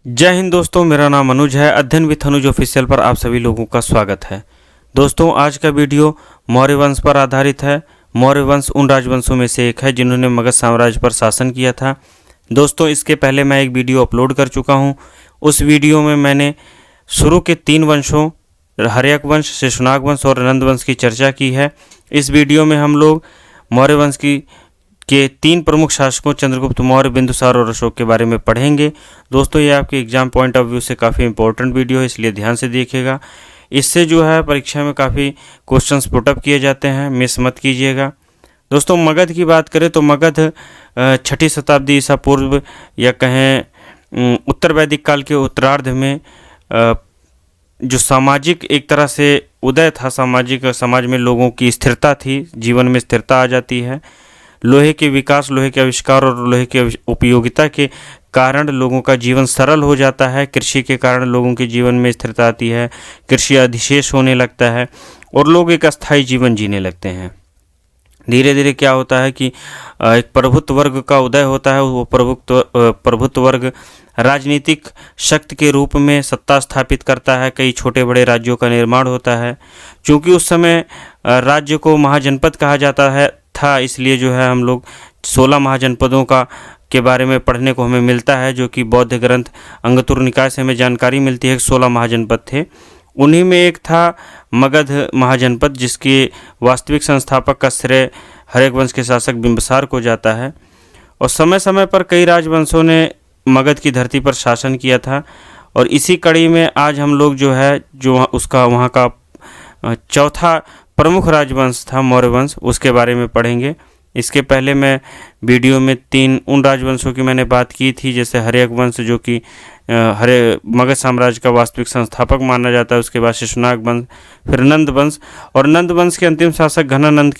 जय हिंद दोस्तों, मेरा नाम अनुज है। अध्ययन विथ अनुज ऑफिशियल पर आप सभी लोगों का स्वागत है। दोस्तों, आज का वीडियो मौर्य वंश पर आधारित है। मौर्य वंश उन राजवंशों में से एक है जिन्होंने मगध साम्राज्य पर शासन किया था। दोस्तों, इसके पहले मैं एक वीडियो अपलोड कर चुका हूं। उस वीडियो में मैंने शुरू के 3 वंशों हर्यक वंश, शिशुनाग वंश और नंद वंश की चर्चा की है। इस वीडियो में हम लोग मौर्य वंश के 3 प्रमुख शासकों चंद्रगुप्त मौर्य, बिंदुसार और अशोक के बारे में पढ़ेंगे। दोस्तों, ये आपके एग्जाम पॉइंट ऑफ व्यू से काफ़ी इंपॉर्टेंट वीडियो है, इसलिए ध्यान से देखिएगा। इससे जो है परीक्षा में काफ़ी क्वेश्चंस पुटअप किए जाते हैं, मिस मत कीजिएगा। दोस्तों, मगध की बात करें तो मगध 6ठी शताब्दी ईसा पूर्व या कहें उत्तर वैदिक काल के उत्तरार्ध में जो सामाजिक एक तरह से उदय था, समाज में लोगों की स्थिरता थी, जीवन में स्थिरता आ जाती है। लोहे के विकास, लोहे के आविष्कार और लोहे के उपयोगिता के कारण लोगों का जीवन सरल हो जाता है। कृषि के कारण लोगों के जीवन में स्थिरता आती है, कृषि अधिशेष होने लगता है और लोग एक अस्थायी जीवन जीने लगते हैं। धीरे धीरे क्या होता है कि एक प्रभुत्व वर्ग का उदय होता है। वो प्रभुत्व वर्ग राजनीतिक शक्ति के रूप में सत्ता स्थापित करता है। कई छोटे बड़े राज्यों का निर्माण होता है। क्योंकि उस समय राज्य को महाजनपद कहा जाता था, इसलिए जो है हम लोग 16 महाजनपदों के बारे में पढ़ने को हमें मिलता है, जो कि बौद्ध ग्रंथ अंगुत्तर निकाय से हमें जानकारी मिलती है कि 16 महाजनपद थे। उन्हीं में एक था मगध महाजनपद, जिसके वास्तविक संस्थापक का श्रेय हर्यक वंश के शासक बिंबिसार को जाता है। और समय समय पर कई राजवंशों ने मगध की धरती पर शासन किया था। और इसी कड़ी में आज हम लोग जो है वहाँ का चौथा प्रमुख राजवंश था मौर्य वंश, उसके बारे में पढ़ेंगे। इसके पहले मैं वीडियो में 3 उन राजवंशों की मैंने बात की थी, जैसे हर्यक वंश जो कि मगध साम्राज्य का वास्तविक संस्थापक माना जाता है। उसके बाद शिशुनाग वंश, फिर नंद वंश। और नंद वंश के अंतिम शासक घनानंद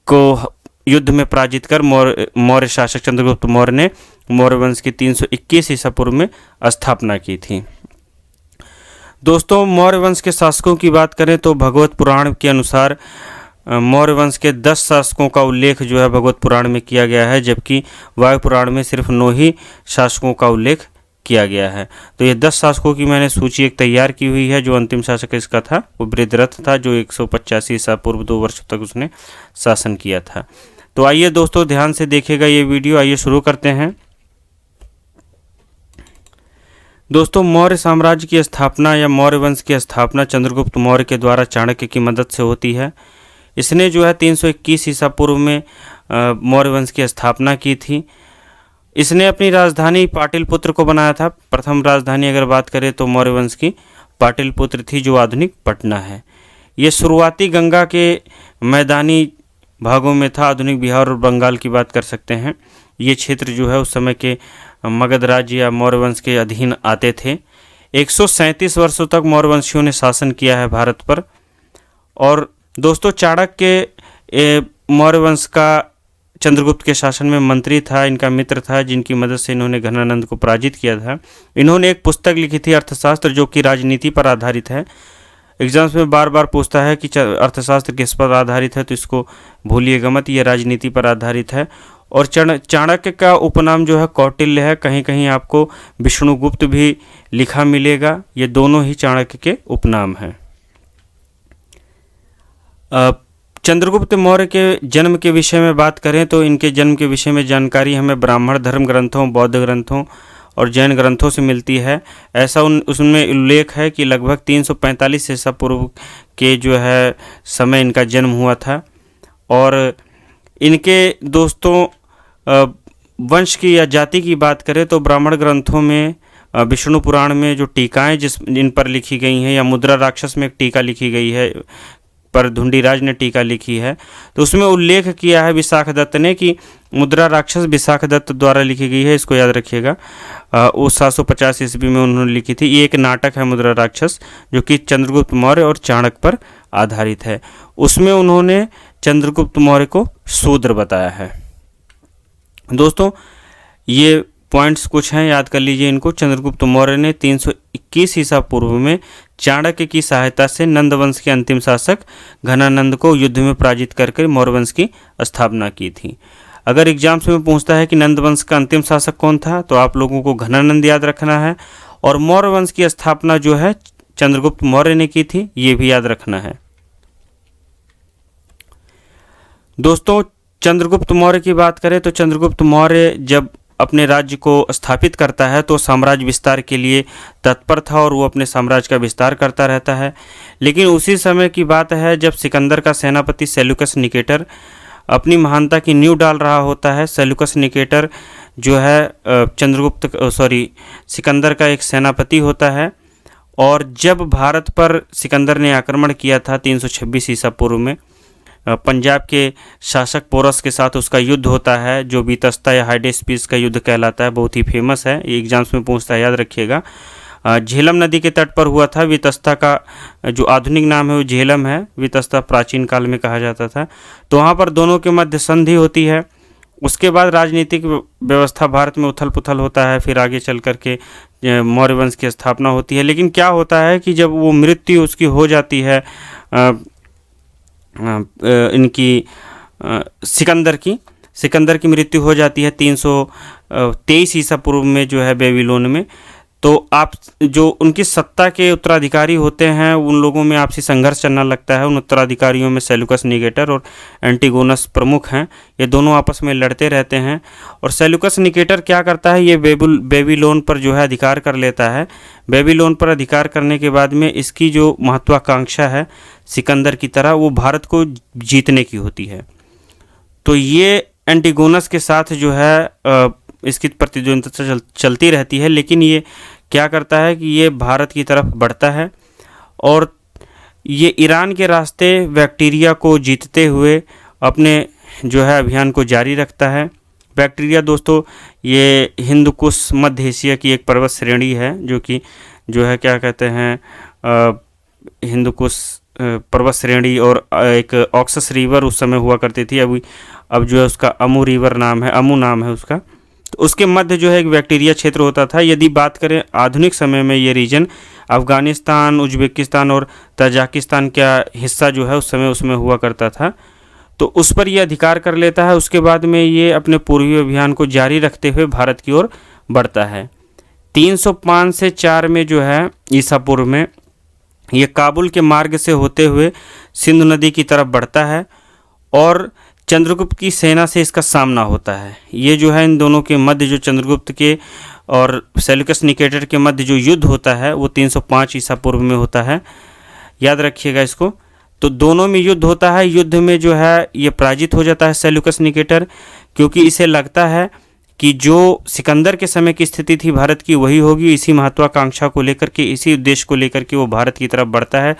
को युद्ध में पराजित कर मौर्य शासक चंद्रगुप्त मौर्य ने मौर्य वंश की 321 ईसा पूर्व में स्थापना की थी। दोस्तों, मौर्य वंश के शासकों की बात करें तो भगवत पुराण के अनुसार मौर्य वंश के 10 शासकों का उल्लेख जो है भगवत पुराण में किया गया है, जबकि वायु पुराण में सिर्फ 9 ही शासकों का उल्लेख किया गया है। तो ये 10 शासकों की मैंने सूची एक तैयार की हुई है। जो अंतिम शासक इसका था वो बृहद्रथ था, जो 185 ईसा पूर्व 2 वर्षों तक उसने शासन किया था। तो आइए दोस्तों, ध्यान से देखिएगा ये वीडियो। आइए शुरू करते हैं। दोस्तों, मौर्य साम्राज्य की स्थापना या मौर्य वंश की स्थापना चंद्रगुप्त मौर्य के द्वारा चाणक्य की मदद से होती है। इसने जो है 321 ईसा पूर्व में मौर्य वंश की स्थापना की थी। इसने अपनी राजधानी पाटलिपुत्र को बनाया था। प्रथम राजधानी अगर बात करें तो मौर्य वंश की पाटलिपुत्र थी, जो आधुनिक पटना है। ये शुरुआती गंगा के मैदानी भागों में था। आधुनिक बिहार और बंगाल की बात कर सकते हैं। ये क्षेत्र जो है उस समय के मगध राज्य या मौर्य वंश के अधीन आते थे। 137 वर्षों तक मौर्य वंशियों ने शासन किया है भारत पर। और दोस्तों, चाणक्य मौर्य वंश का चंद्रगुप्त के शासन में मंत्री था, इनका मित्र था, जिनकी मदद से इन्होंने घनानंद को पराजित किया था। इन्होंने एक पुस्तक लिखी थी अर्थशास्त्र, जो कि राजनीति पर आधारित है। एग्जाम्स में बार बार पूछता है कि अर्थशास्त्र किस पर आधारित है, तो इसको भूलिएगा मत, ये राजनीति पर आधारित है। और चाणक्य का उपनाम जो है कौटिल्य है। कहीं कहीं आपको विष्णुगुप्त भी लिखा मिलेगा। ये दोनों ही चाणक्य के उपनाम हैं। चंद्रगुप्त मौर्य के जन्म के विषय में बात करें तो इनके जन्म के विषय में जानकारी हमें ब्राह्मण धर्म ग्रंथों, बौद्ध ग्रंथों और जैन ग्रंथों से मिलती है। ऐसा उसमें उल्लेख है कि लगभग 345 ईसा पूर्व के जो है समय इनका जन्म हुआ था। और इनके दोस्तों वंश की या जाति की बात करें तो ब्राह्मण ग्रंथों में विष्णु पुराण में जो टीकाएँ जिन पर लिखी गई हैं, या मुद्रा राक्षस में एक टीका लिखी गई है, पर धुंडीराज ने टीका लिखी है, तो उसमें उल्लेख किया है विशाख दत्त ने कि मुद्रा राक्षस विशाख दत्त द्वारा लिखी गई है। इसको याद रखिएगा। वो 750 ईस्वी में उन्होंने लिखी थी। ये एक नाटक है मुद्रा राक्षस, जो कि चंद्रगुप्त मौर्य और चाणक्य पर आधारित है। उसमें उन्होंने चंद्रगुप्त मौर्य को शूद्र बताया है। दोस्तों, ये पॉइंट्स कुछ हैं, याद कर लीजिए इनको। चंद्रगुप्त मौर्य ने 321 ईसा पूर्व में चाणक्य की सहायता से नंद वंश के अंतिम शासक घनानंद को युद्ध में पराजित करके मौर्य वंश की स्थापना की थी। अगर एग्जाम्स में पूछता है कि नंद वंश का अंतिम शासक कौन था, तो आप लोगों को घनानंद याद रखना है। और मौर्य वंश की स्थापना जो है चंद्रगुप्त मौर्य ने की थी, ये भी याद रखना है। दोस्तों, चंद्रगुप्त मौर्य की बात करें तो चंद्रगुप्त मौर्य जब अपने राज्य को स्थापित करता है तो साम्राज्य विस्तार के लिए तत्पर था और वो अपने साम्राज्य का विस्तार करता रहता है। लेकिन उसी समय की बात है जब सिकंदर का सेनापति सेल्यूकस निकेटर अपनी महानता की नींव डाल रहा होता है। सेल्यूकस निकेटर जो है सिकंदर का एक सेनापति होता है। और जब भारत पर सिकंदर ने आक्रमण किया था 326 ईसा पूर्व में, पंजाब के शासक पोरस के साथ उसका युद्ध होता है, जो बीतस्ता या हाइडेस्पिस का युद्ध कहलाता है, बहुत ही फेमस है, ये एग्जाम्स में पूछता है, याद रखिएगा। झेलम नदी के तट पर हुआ था। वितस्ता का जो आधुनिक नाम है वो झेलम है, वितस्ता प्राचीन काल में कहा जाता था। तो वहाँ पर दोनों के मध्य संधि होती है। उसके बाद राजनीतिक व्यवस्था भारत में उथल पुथल होता है, फिर आगे चल करके मौर्य वंश की स्थापना होती है। लेकिन क्या होता है कि जब वो मृत्यु उसकी हो जाती है सिकंदर की मृत्यु हो जाती है 323 ईसा पूर्व में जो है बेबीलोन में, तो आप जो उनकी सत्ता के उत्तराधिकारी होते हैं उन लोगों में आपसी संघर्ष चलने लगता है। उन उत्तराधिकारियों में सेल्यूकस निकेटर और एंटीगोनस प्रमुख हैं। ये दोनों आपस में लड़ते रहते हैं और सेल्यूकस निकेटर क्या करता है, ये बेबीलोन पर जो है अधिकार कर लेता है। बेबीलोन पर अधिकार करने के बाद में इसकी जो महत्वाकांक्षा है सिकंदर की तरह वो भारत को जीतने की होती है। तो ये एंटीगोनस के साथ जो है इसकी प्रतिद्वंद्विता चलती रहती है। लेकिन ये क्या करता है कि ये भारत की तरफ बढ़ता है और ये ईरान के रास्ते बैक्टीरिया को जीतते हुए अपने जो है अभियान को जारी रखता है। बैक्टीरिया दोस्तों ये हिंद कुश मध्य एशिया की एक पर्वत श्रेणी है, जो कि जो है क्या कहते हैं हिंद कुश पर्वत श्रेणी, और एक ऑक्सस रिवर उस समय हुआ करती थी। अब जो है उसका अमू रिवर नाम है, अमू नाम है उसका। तो उसके मध्य जो है एक बैक्टीरिया क्षेत्र होता था। यदि बात करें आधुनिक समय में, ये रीजन अफ़गानिस्तान, उज्बेकिस्तान और तजाकिस्तान का हिस्सा जो है उस समय उसमें हुआ करता था। तो उस पर ये अधिकार कर लेता है। उसके बाद में ये अपने पूर्वी अभियान को जारी रखते हुए भारत की ओर बढ़ता है। 305 से 4 में जो है ईसा पूर्व में ये काबुल के मार्ग से होते हुए सिंधु नदी की तरफ बढ़ता है और चंद्रगुप्त की सेना से इसका सामना होता है। ये जो है इन दोनों के मध्य जो चंद्रगुप्त के और सेल्यूकस निकेटर के मध्य जो युद्ध होता है वो 305 ईसा पूर्व में होता है, याद रखिएगा इसको। तो दोनों में युद्ध होता है। युद्ध में जो है ये पराजित हो जाता है सेल्यूकस निकेटर, क्योंकि इसे लगता है कि जो सिकंदर के समय की स्थिति थी भारत की वही होगी। इसी महत्वाकांक्षा को लेकर के, इसी उद्देश्य को लेकर के वो भारत की तरफ बढ़ता है।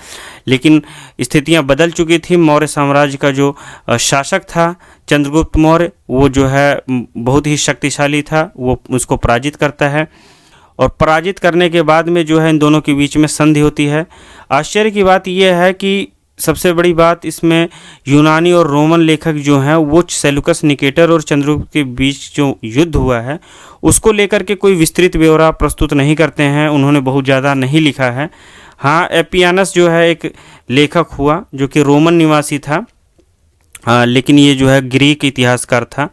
लेकिन स्थितियां बदल चुकी थी। मौर्य साम्राज्य का जो शासक था चंद्रगुप्त मौर्य, वो जो है बहुत ही शक्तिशाली था, वो उसको पराजित करता है। और पराजित करने के बाद में जो है इन दोनों के बीच में संधि होती है। आश्चर्य की बात यह है कि सबसे बड़ी बात इसमें यूनानी और रोमन लेखक जो हैं वो सेल्यूकस निकेटर और चंद्रगुप्त के बीच जो युद्ध हुआ है उसको लेकर के कोई विस्तृत ब्यौरा प्रस्तुत नहीं करते हैं। उन्होंने बहुत ज़्यादा नहीं लिखा है। हाँ, एपियानस जो है एक लेखक हुआ जो कि रोमन निवासी था, लेकिन ये जो है ग्रीक इतिहासकार था।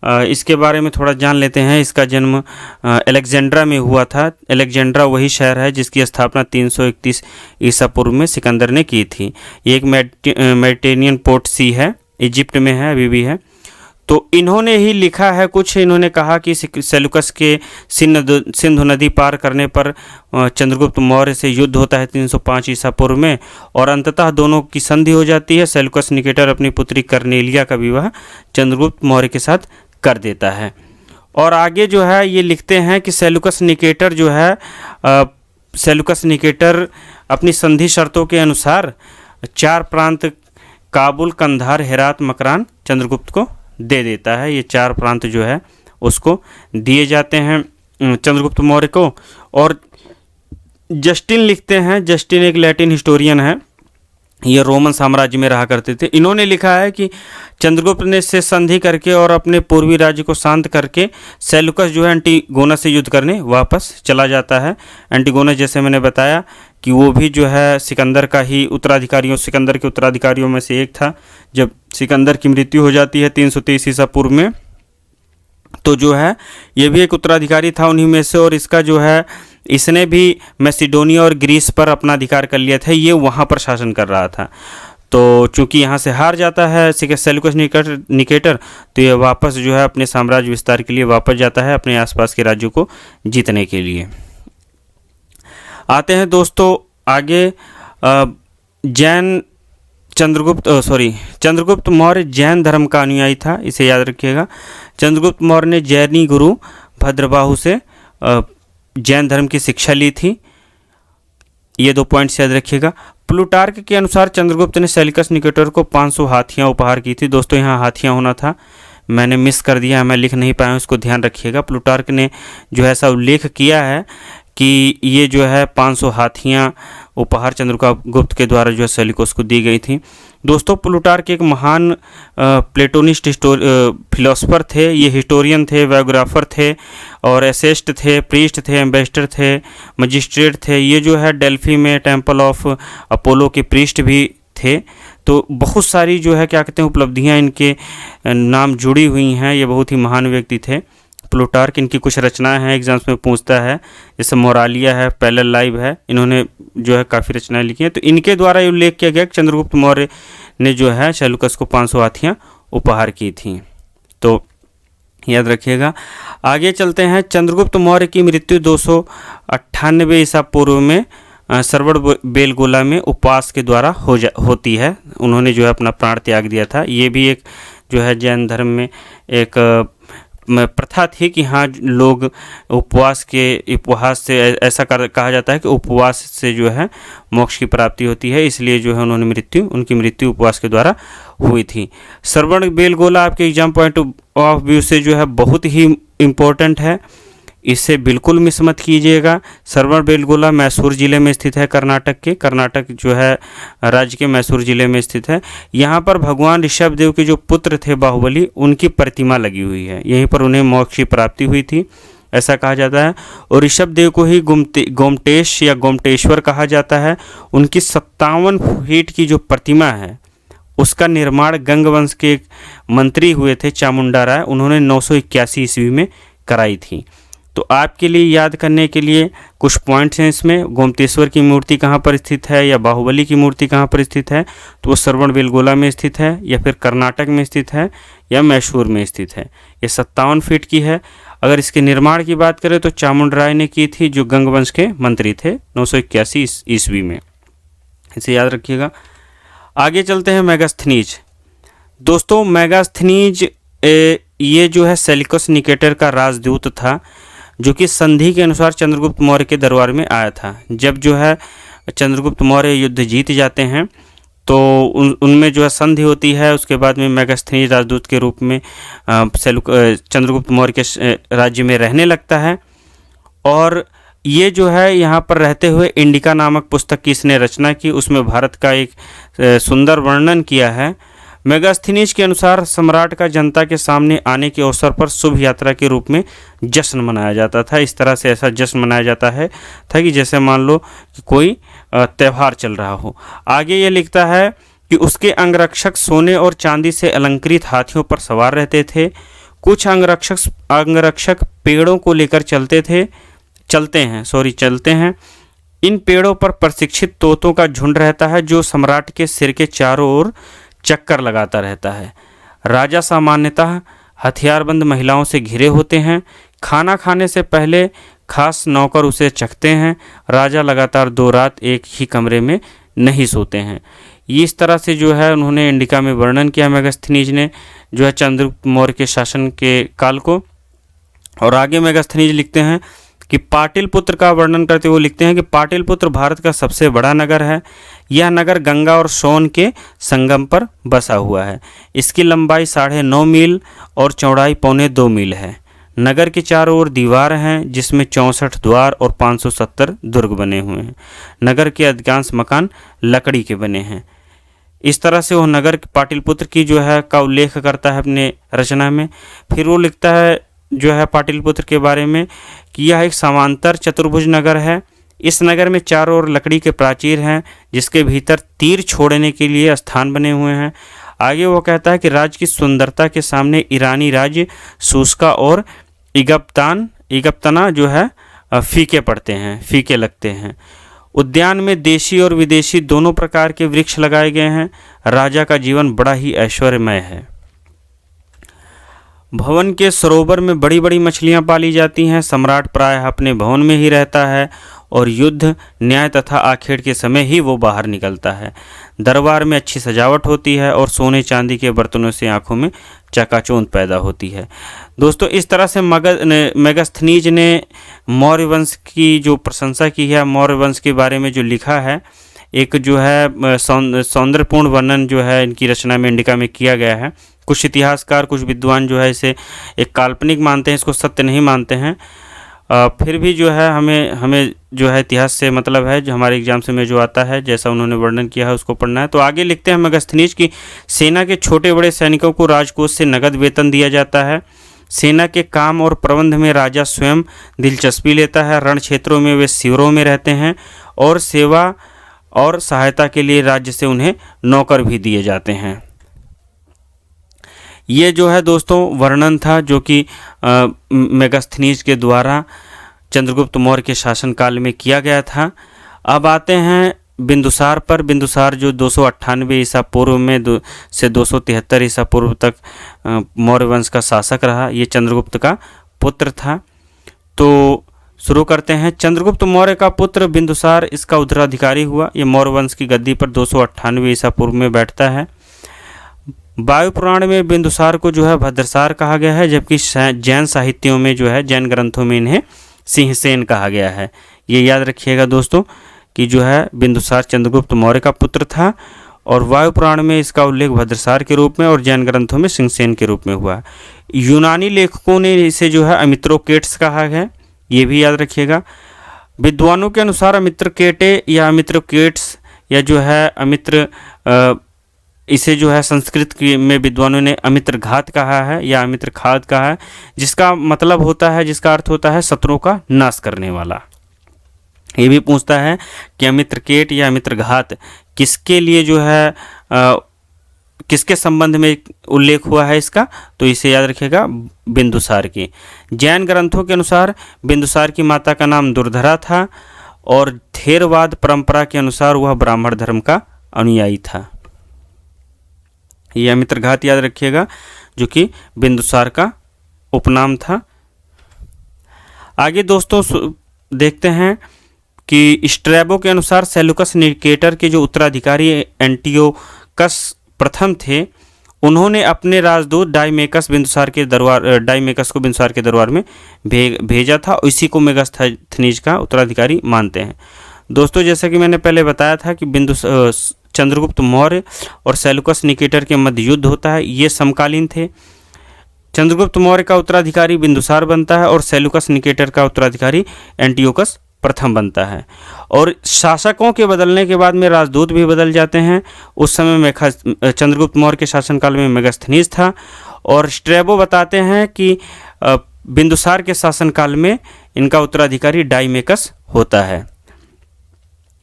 इसके बारे में थोड़ा जान लेते हैं। इसका जन्म अलेक्जेंड्रा में हुआ था। अलेक्जेंड्रा वही शहर है जिसकी स्थापना 331 ईसा पूर्व में सिकंदर ने की थी। ये एक मेडिटेरेनियन पोर्ट सी है, इजिप्ट में है, अभी भी है। तो इन्होंने ही लिखा है कुछ। इन्होंने कहा कि सेल्यूकस के सिंधु नदी पार करने पर चंद्रगुप्त मौर्य से युद्ध होता है 305 ईसा पूर्व में और अंततः दोनों की संधि हो जाती है। सेल्यूकस निकेटर अपनी पुत्री कर्नेलिया का विवाह चंद्रगुप्त मौर्य के साथ कर देता है। और आगे जो है ये लिखते हैं कि सेल्यूकस निकेटर अपनी संधि शर्तों के अनुसार 4 प्रांत काबुल, कंधार, हेरात, मकरान चंद्रगुप्त को दे देता है। ये 4 प्रांत जो है उसको दिए जाते हैं चंद्रगुप्त मौर्य को। और जस्टिन लिखते हैं, जस्टिन एक लैटिन हिस्टोरियन है, ये रोमन साम्राज्य में रहा करते थे। इन्होंने लिखा है कि चंद्रगुप्त ने से संधि करके और अपने पूर्वी राज्य को शांत करके सेल्यूकस जो है एंटीगोनस से युद्ध करने वापस चला जाता है। एंटीगोनस जैसे मैंने बताया कि वो भी जो है सिकंदर का ही सिकंदर के उत्तराधिकारियों में से एक था। जब सिकंदर की मृत्यु हो जाती है 323 ईसा पूर्व में, तो जो है ये भी एक उत्तराधिकारी था उन्हीं में से, और इसका जो है इसने भी मैसिडोनिया और ग्रीस पर अपना अधिकार कर लिया था, ये वहाँ पर शासन कर रहा था। तो चूंकि यहाँ से हार जाता है सेल्यूकस निकेटर, तो ये वापस जो है अपने साम्राज्य विस्तार के लिए वापस जाता है अपने आसपास के राज्यों को जीतने के लिए। आते हैं दोस्तों आगे। चंद्रगुप्त मौर्य जैन धर्म का अनुयायी था, इसे याद रखिएगा। चंद्रगुप्त मौर्य ने जैनी गुरु भद्रबाहु से जैन धर्म की शिक्षा ली थी। ये 2 पॉइंट्स याद रखिएगा। प्लूटार्क के अनुसार चंद्रगुप्त ने सेल्यूकस निकेटर को 500 हाथियाँ उपहार की थी। दोस्तों यहाँ हाथियाँ होना था, मैंने मिस कर दिया, मैं लिख नहीं पाया, उसको ध्यान रखिएगा। प्लूटार्क ने जो है ऐसा उल्लेख किया है कि ये जो है 500 हाथियाँ उपहार चंद्रगुप्त के द्वारा जो है सेल्यूकस को दी गई थी। दोस्तों प्लूटार्क एक महान प्लेटोनिस्ट फिलोसफर थे, ये हिस्टोरियन थे, बायोग्राफर थे, और एसेस्ट थे, प्रीस्ट थे, एम्बेसडर थे, मजिस्ट्रेट थे। ये जो है डेल्फी में टेम्पल ऑफ अपोलो के प्रीस्ट भी थे। तो बहुत सारी जो है क्या कहते हैं उपलब्धियां इनके नाम जुड़ी हुई हैं। ये बहुत ही महान व्यक्ति थे प्लूटार्क। इनकी कुछ रचनाएं हैं, एग्जाम्स में पूछता है, जैसे मोरालिया है, पैरेलल लाइफ है, इन्होंने जो है काफ़ी रचनाएं लिखी हैं। तो इनके द्वारा ये उल्लेख किया गया कि चंद्रगुप्त मौर्य ने जो है सेल्यूकस को 500 हाथियाँ उपहार की थी। तो याद रखिएगा। आगे चलते हैं। चंद्रगुप्त मौर्य की मृत्यु 298 ईसा पूर्व में सरवण बेलगोला में उपवास के द्वारा होती है। उन्होंने जो है अपना प्राण त्याग दिया था। ये भी एक जो है जैन धर्म में एक प्रथा थी कि हाँ लोग उपवास से ऐसा कहा जाता है कि उपवास से जो है मोक्ष की प्राप्ति होती है, इसलिए जो है उनकी मृत्यु उपवास के द्वारा हुई थी। सरवण बेलगोला आपके एग्जाम पॉइंट ऑफ व्यू से जो है बहुत ही इम्पोर्टेंट है, इससे बिल्कुल मिस मत कीजिएगा। सरवण बेलगोला मैसूर ज़िले में स्थित है, कर्नाटक जो है राज्य के मैसूर ज़िले में स्थित है। यहाँ पर भगवान ऋषभ देव के जो पुत्र थे बाहुबली, उनकी प्रतिमा लगी हुई है। यहीं पर उन्हें मोक्ष की प्राप्ति हुई थी, ऐसा कहा जाता है। और ऋषभ देव को ही गोमटेश या गोमटेश्वर कहा जाता है। उनकी 57 फीट की जो प्रतिमा है उसका निर्माण गंगवंश के एक मंत्री हुए थे चामुंडा राय, उन्होंने 981 ईस्वी में कराई थी। तो आपके लिए याद करने के लिए कुछ पॉइंट्स हैं इसमें। गोमतेश्वर की मूर्ति कहाँ पर स्थित है या बाहुबली की मूर्ति कहाँ पर स्थित है, तो वो सरवण बेलगोला में स्थित है या फिर कर्नाटक में स्थित है या मैसूर में स्थित है। ये 57 फीट की है। अगर इसके निर्माण की बात करें तो चामुंड राय ने की थी, जो गंगवंश के मंत्री थे 981 ईस्वी में, इसे याद रखिएगा। आगे चलते हैं मेगास्थनीज। दोस्तों मेगास्थनीज ये जो है सेल्यूकस निकेटर का राजदूत था, जो कि संधि के अनुसार चंद्रगुप्त मौर्य के दरबार में आया था। जब जो है चंद्रगुप्त मौर्य युद्ध जीत जाते हैं तो उनमें जो है संधि होती है। उसके बाद में मेगास्थनीज राजदूत के रूप में चंद्रगुप्त मौर्य के राज्य में रहने लगता है। और ये जो है यहाँ पर रहते हुए इंडिका नामक पुस्तक की इसने रचना की, उसमें भारत का एक सुंदर वर्णन किया है। मेगास्थनीज के अनुसार सम्राट का जनता के सामने आने के अवसर पर शुभ यात्रा के रूप में जश्न मनाया जाता था। इस तरह से ऐसा जश्न मनाया जाता है था कि जैसे मान लो कि कोई त्यौहार चल रहा हो। आगे ये लिखता है कि उसके अंगरक्षक सोने और चांदी से अलंकृत हाथियों पर सवार रहते थे। कुछ अंगरक्षक पेड़ों को लेकर चलते हैं। इन पेड़ों पर प्रशिक्षित तोतों का झुंड रहता है, जो सम्राट के सिर के चारों ओर चक्कर लगाता रहता है। राजा सामान्यतः हथियारबंद महिलाओं से घिरे होते हैं। खाना खाने से पहले खास नौकर उसे चखते हैं। राजा लगातार 2 रात एक ही कमरे में नहीं सोते हैं। ये इस तरह से जो है उन्होंने इंडिका में वर्णन किया मेगास्थनीज ने, जो है चंद्रगुप्त मौर्य के शासन के काल को। और आगे मेगास्थनीज लिखते हैं कि पाटलिपुत्र का वर्णन करते हुए लिखते हैं कि पाटलिपुत्र भारत का सबसे बड़ा नगर है। यह नगर गंगा और सोन के संगम पर बसा हुआ है। इसकी लंबाई 9.5 मील और चौड़ाई 2.25 मील है। नगर के चारों ओर दीवार हैं, जिसमें 64 द्वार और 570 दुर्ग बने हुए हैं। नगर के अधिकांश मकान लकड़ी के बने हैं। इस तरह से वो नगर पाटलिपुत्र की जो है का उल्लेख करता है अपने रचना में। फिर वो लिखता है जो है पाटलिपुत्र के बारे में कि यह एक समांतर चतुर्भुज नगर है। इस नगर में चारों ओर लकड़ी के प्राचीर हैं जिसके भीतर तीर छोड़ने के लिए स्थान बने हुए हैं। आगे वो कहता है कि राज्य की सुंदरता के सामने ईरानी राज्य सूस्का और इगप्तना जो है फीके पड़ते हैं, फीके लगते हैं। उद्यान में देशी और विदेशी दोनों प्रकार के वृक्ष लगाए गए हैं। राजा का जीवन बड़ा ही ऐश्वर्यमय है। भवन के सरोवर में बड़ी बड़ी मछलियां पाली जाती हैं। सम्राट प्रायः अपने भवन में ही रहता है और युद्ध, न्याय तथा आखेड़ के समय ही वो बाहर निकलता है। दरबार में अच्छी सजावट होती है और सोने चांदी के बर्तनों से आंखों में चकाचौंध पैदा होती है। दोस्तों, इस तरह से मेगास्थनीज ने मौर्य वंश की जो प्रशंसा की है, मौर्य वंश के बारे में जो लिखा है, एक जो है सौंदर्यपूर्ण वर्णन जो है इनकी रचना में इंडिका में किया गया है। कुछ इतिहासकार, कुछ विद्वान जो है इसे एक काल्पनिक मानते हैं, इसको सत्य नहीं मानते हैं। फिर भी जो है हमें जो है इतिहास से मतलब है, जो हमारे एग्जाम से में जो आता है, जैसा उन्होंने वर्णन किया है उसको पढ़ना है। तो आगे लिखते हैं, मेगास्थनीज की सेना के छोटे बड़े सैनिकों को राजकोष से नगद वेतन दिया जाता है। सेना के काम और प्रबंध में राजा स्वयं दिलचस्पी लेता है। रण क्षेत्रों में वे शिविरों में रहते हैं और सेवा और सहायता के लिए राज्य से उन्हें नौकर भी दिए जाते हैं। ये जो है दोस्तों वर्णन था जो कि मेगास्थनीज के द्वारा चंद्रगुप्त मौर्य के शासनकाल में किया गया था। अब आते हैं बिंदुसार पर। बिंदुसार जो 298 ईसा पूर्व में से 273 ईसा पूर्व तक मौर्य वंश का शासक रहा। ये चंद्रगुप्त का पुत्र था। तो शुरू करते हैं। चंद्रगुप्त मौर्य का पुत्र बिंदुसार इसका उत्तराधिकारी हुआ। ये मौर्य वंश की गद्दी पर 298 ईसा पूर्व में बैठता है। वायु पुराण में बिंदुसार को जो है भद्रसार कहा गया है, जबकि जैन साहित्यों में जो है, जैन ग्रंथों में इन्हें सिंहसेन कहा गया है। ये याद रखिएगा दोस्तों कि जो है बिंदुसार चंद्रगुप्त मौर्य का पुत्र था और वायु पुराण में इसका उल्लेख भद्रसार के रूप में और जैन ग्रंथों में सिंहसेन के रूप में हुआ है। यूनानी लेखकों ने इसे जो है अमित्रोकेट्स कहा है, ये भी याद रखिएगा। विद्वानों के अनुसार अमित्रकेटे या अमित्रोकेट्स या जो है इसे जो है संस्कृत में विद्वानों ने अमित्रघात कहा है या अमित्रघात कहा है, जिसका मतलब होता है, जिसका अर्थ होता है शत्रुओं का नाश करने वाला। ये भी पूछता है कि अमित्रकेट या अमित्रघात किसके लिए जो है किसके संबंध में उल्लेख हुआ है इसका, तो इसे याद रखिएगा बिंदुसार की। जैन ग्रंथों के अनुसार बिंदुसार की माता का नाम दुर्धरा था और थेरवाद परंपरा के अनुसार वह ब्राह्मण धर्म का अनुयायी था। यह अमित्रघात याद रखिएगा जो कि बिंदुसार का उपनाम था। आगे दोस्तों देखते हैं कि स्ट्रैबो के अनुसार सेल्यूकस निकेटर के जो उत्तराधिकारी एंटियोकस प्रथम थे, उन्होंने अपने राजदूत डाइमेकस को बिंदुसार के दरबार में भेजा था। इसी को मेगास्थनीज का उत्तराधिकारी मानते हैं। दोस्तों, जैसा कि मैंने पहले बताया था कि चंद्रगुप्त मौर्य और सेल्यूकस निकेटर के मध्य युद्ध होता है। ये समकालीन थे। चंद्रगुप्त मौर्य का उत्तराधिकारी बिंदुसार बनता है और सेल्यूकस निकेटर का उत्तराधिकारी एंटियोकस प्रथम बनता है। और शासकों के बदलने के बाद में राजदूत भी बदल जाते हैं। उस समय चंद्रगुप्त मौर्य के शासनकाल में मेगास्थनीज था और स्ट्रैबो बताते हैं कि बिंदुसार के शासनकाल में इनका उत्तराधिकारी डाइमेकस होता है।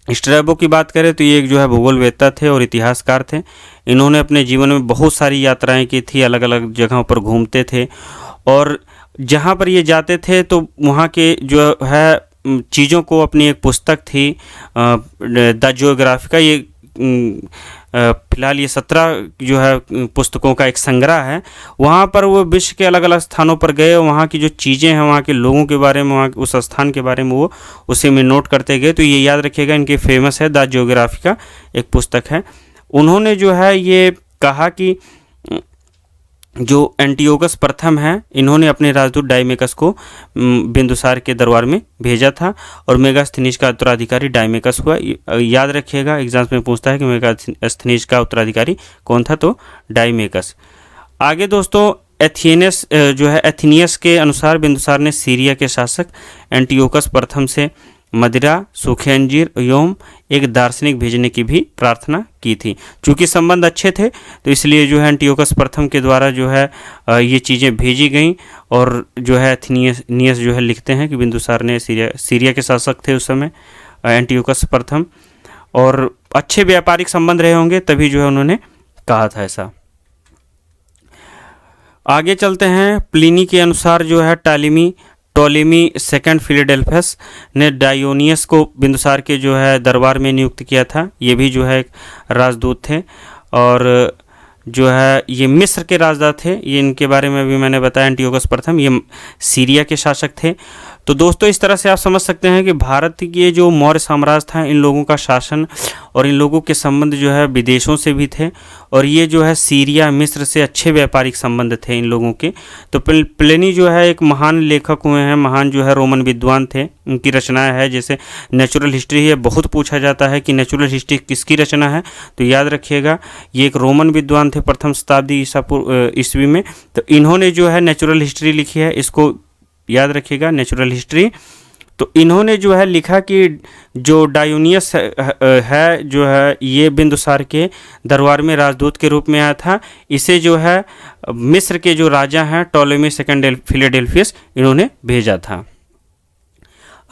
स्ट्रैबो की बात करें तो ये एक जो है भूगोलवेत्ता थे और इतिहासकार थे। इन्होंने अपने जीवन में बहुत सारी यात्राएं की थी, अलग अलग जगहों पर घूमते थे और जहाँ पर ये जाते थे तो वहाँ के जो है चीज़ों को, अपनी एक पुस्तक थी द जियोग्राफिका, ये फिलहाल ये 17 जो है पुस्तकों का एक संग्रह है। वहाँ पर वो विश्व के अलग अलग स्थानों पर गए और वहाँ की जो चीज़ें हैं, वहाँ के लोगों के बारे में, वहाँ उस स्थान के बारे में वो उसे में नोट करते गए। तो ये याद रखिएगा, इनकी फेमस है द जियोग्राफिका एक पुस्तक है। उन्होंने जो है ये कहा कि जो एंटियोकस प्रथम है, इन्होंने अपने राजदूत डाइमेकस को बिंदुसार के दरबार में भेजा था और मेगास्थनीज का उत्तराधिकारी डाइमेकस हुआ। याद रखिएगा, एग्जाम्स में पूछता है कि मेगास्थनीज का उत्तराधिकारी कौन था, तो डाइमेकस। आगे दोस्तों एथेनियस के अनुसार बिंदुसार ने सीरिया के शासक एंटियोकस प्रथम से मदिरा, सूखे अंजीर एवं एक दार्शनिक भेजने की भी प्रार्थना की थी। चूँकि संबंध अच्छे थे तो इसलिए जो है एंटियोकस प्रथम के द्वारा जो है ये चीज़ें भेजी गईं। और जो है एथेनियस जो है लिखते हैं कि बिंदुसार ने सीरिया के शासक थे उस समय, एंटियोकस प्रथम, और अच्छे व्यापारिक संबंध रहे होंगे तभी जो है उन्होंने कहा था ऐसा। आगे चलते हैं। प्लिनी के अनुसार जो है टोलेमी सेकंड फिलाडेल्फस ने डायोनियस को बिंदुसार के जो है दरबार में नियुक्त किया था। ये भी जो है एक राजदूत थे, और जो है ये मिस्र के राजदूत थे। ये इनके बारे में भी मैंने बताया, एंटियोकस प्रथम ये सीरिया के शासक थे। तो दोस्तों इस तरह से आप समझ सकते हैं कि भारत के जो मौर्य साम्राज्य था, इन लोगों का शासन और इन लोगों के संबंध जो है विदेशों से भी थे, और ये जो है सीरिया मिस्र से अच्छे व्यापारिक संबंध थे इन लोगों के। तो प्लिनी जो है एक महान लेखक हुए हैं, महान जो है रोमन विद्वान थे। उनकी रचनाएं है, जैसे नेचुरल हिस्ट्री है, बहुत पूछा जाता है कि नेचुरल हिस्ट्री किसकी रचना है, तो याद रखिएगा ये एक रोमन विद्वान थे प्रथम शताब्दी ईस्वी में। तो इन्होंने जो है नेचुरल हिस्ट्री लिखी है, इसको याद रखिएगा नेचुरल हिस्ट्री। तो इन्होंने जो है लिखा कि जो डायोनियस है जो है ये बिंदुसार के दरबार में राजदूत के रूप में आया था। इसे जो है मिस्र के जो राजा हैं टोलेमी सेकंड फिलाडेल्फियस, इन्होंने भेजा था।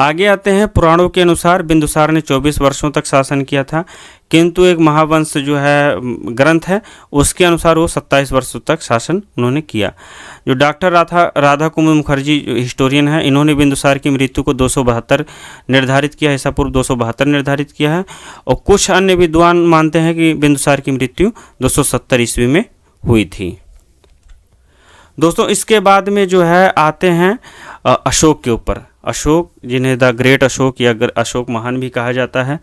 आगे आते हैं। पुराणों के अनुसार बिंदुसार ने 24 वर्षों तक शासन किया था, किंतु एक महावंश जो है ग्रंथ है उसके अनुसार वो 27 वर्षों तक शासन उन्होंने किया। जो डॉक्टर राधा कुमार मुखर्जी जो हिस्टोरियन है, इन्होंने बिंदुसार की मृत्यु को 272 निर्धारित किया, ईसा पूर्व 272 निर्धारित किया है, और कुछ अन्य विद्वान मानते हैं कि बिंदुसार की मृत्यु 270 ईस्वी में हुई थी। दोस्तों इसके बाद में जो है आते हैं अशोक के ऊपर। अशोक, जिन्हें द ग्रेट अशोक या अशोक महान भी कहा जाता है,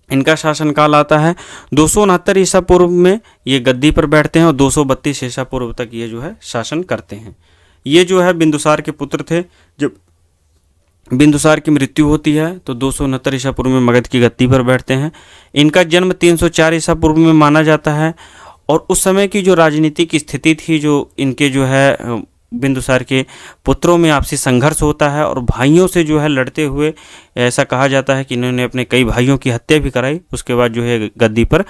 इनका शासनकाल आता है 269 ईसा पूर्व में ये गद्दी पर बैठते हैं, और 232 ईसा पूर्व तक ये जो है शासन करते हैं। ये जो है बिंदुसार के पुत्र थे। जब बिंदुसार की मृत्यु होती है तो 269 ईसा पूर्व में मगध की गद्दी पर बैठते हैं। इनका जन्म 304 ईसा पूर्व में माना जाता है, और उस समय की जो राजनीतिक स्थिति थी, जो इनके जो है बिंदुसार के पुत्रों में आपसी संघर्ष होता है, और भाइयों से जो है लड़ते हुए ऐसा कहा जाता है कि इन्होंने अपने कई भाइयों की हत्या भी कराई। उसके बाद जो है गद्दी पर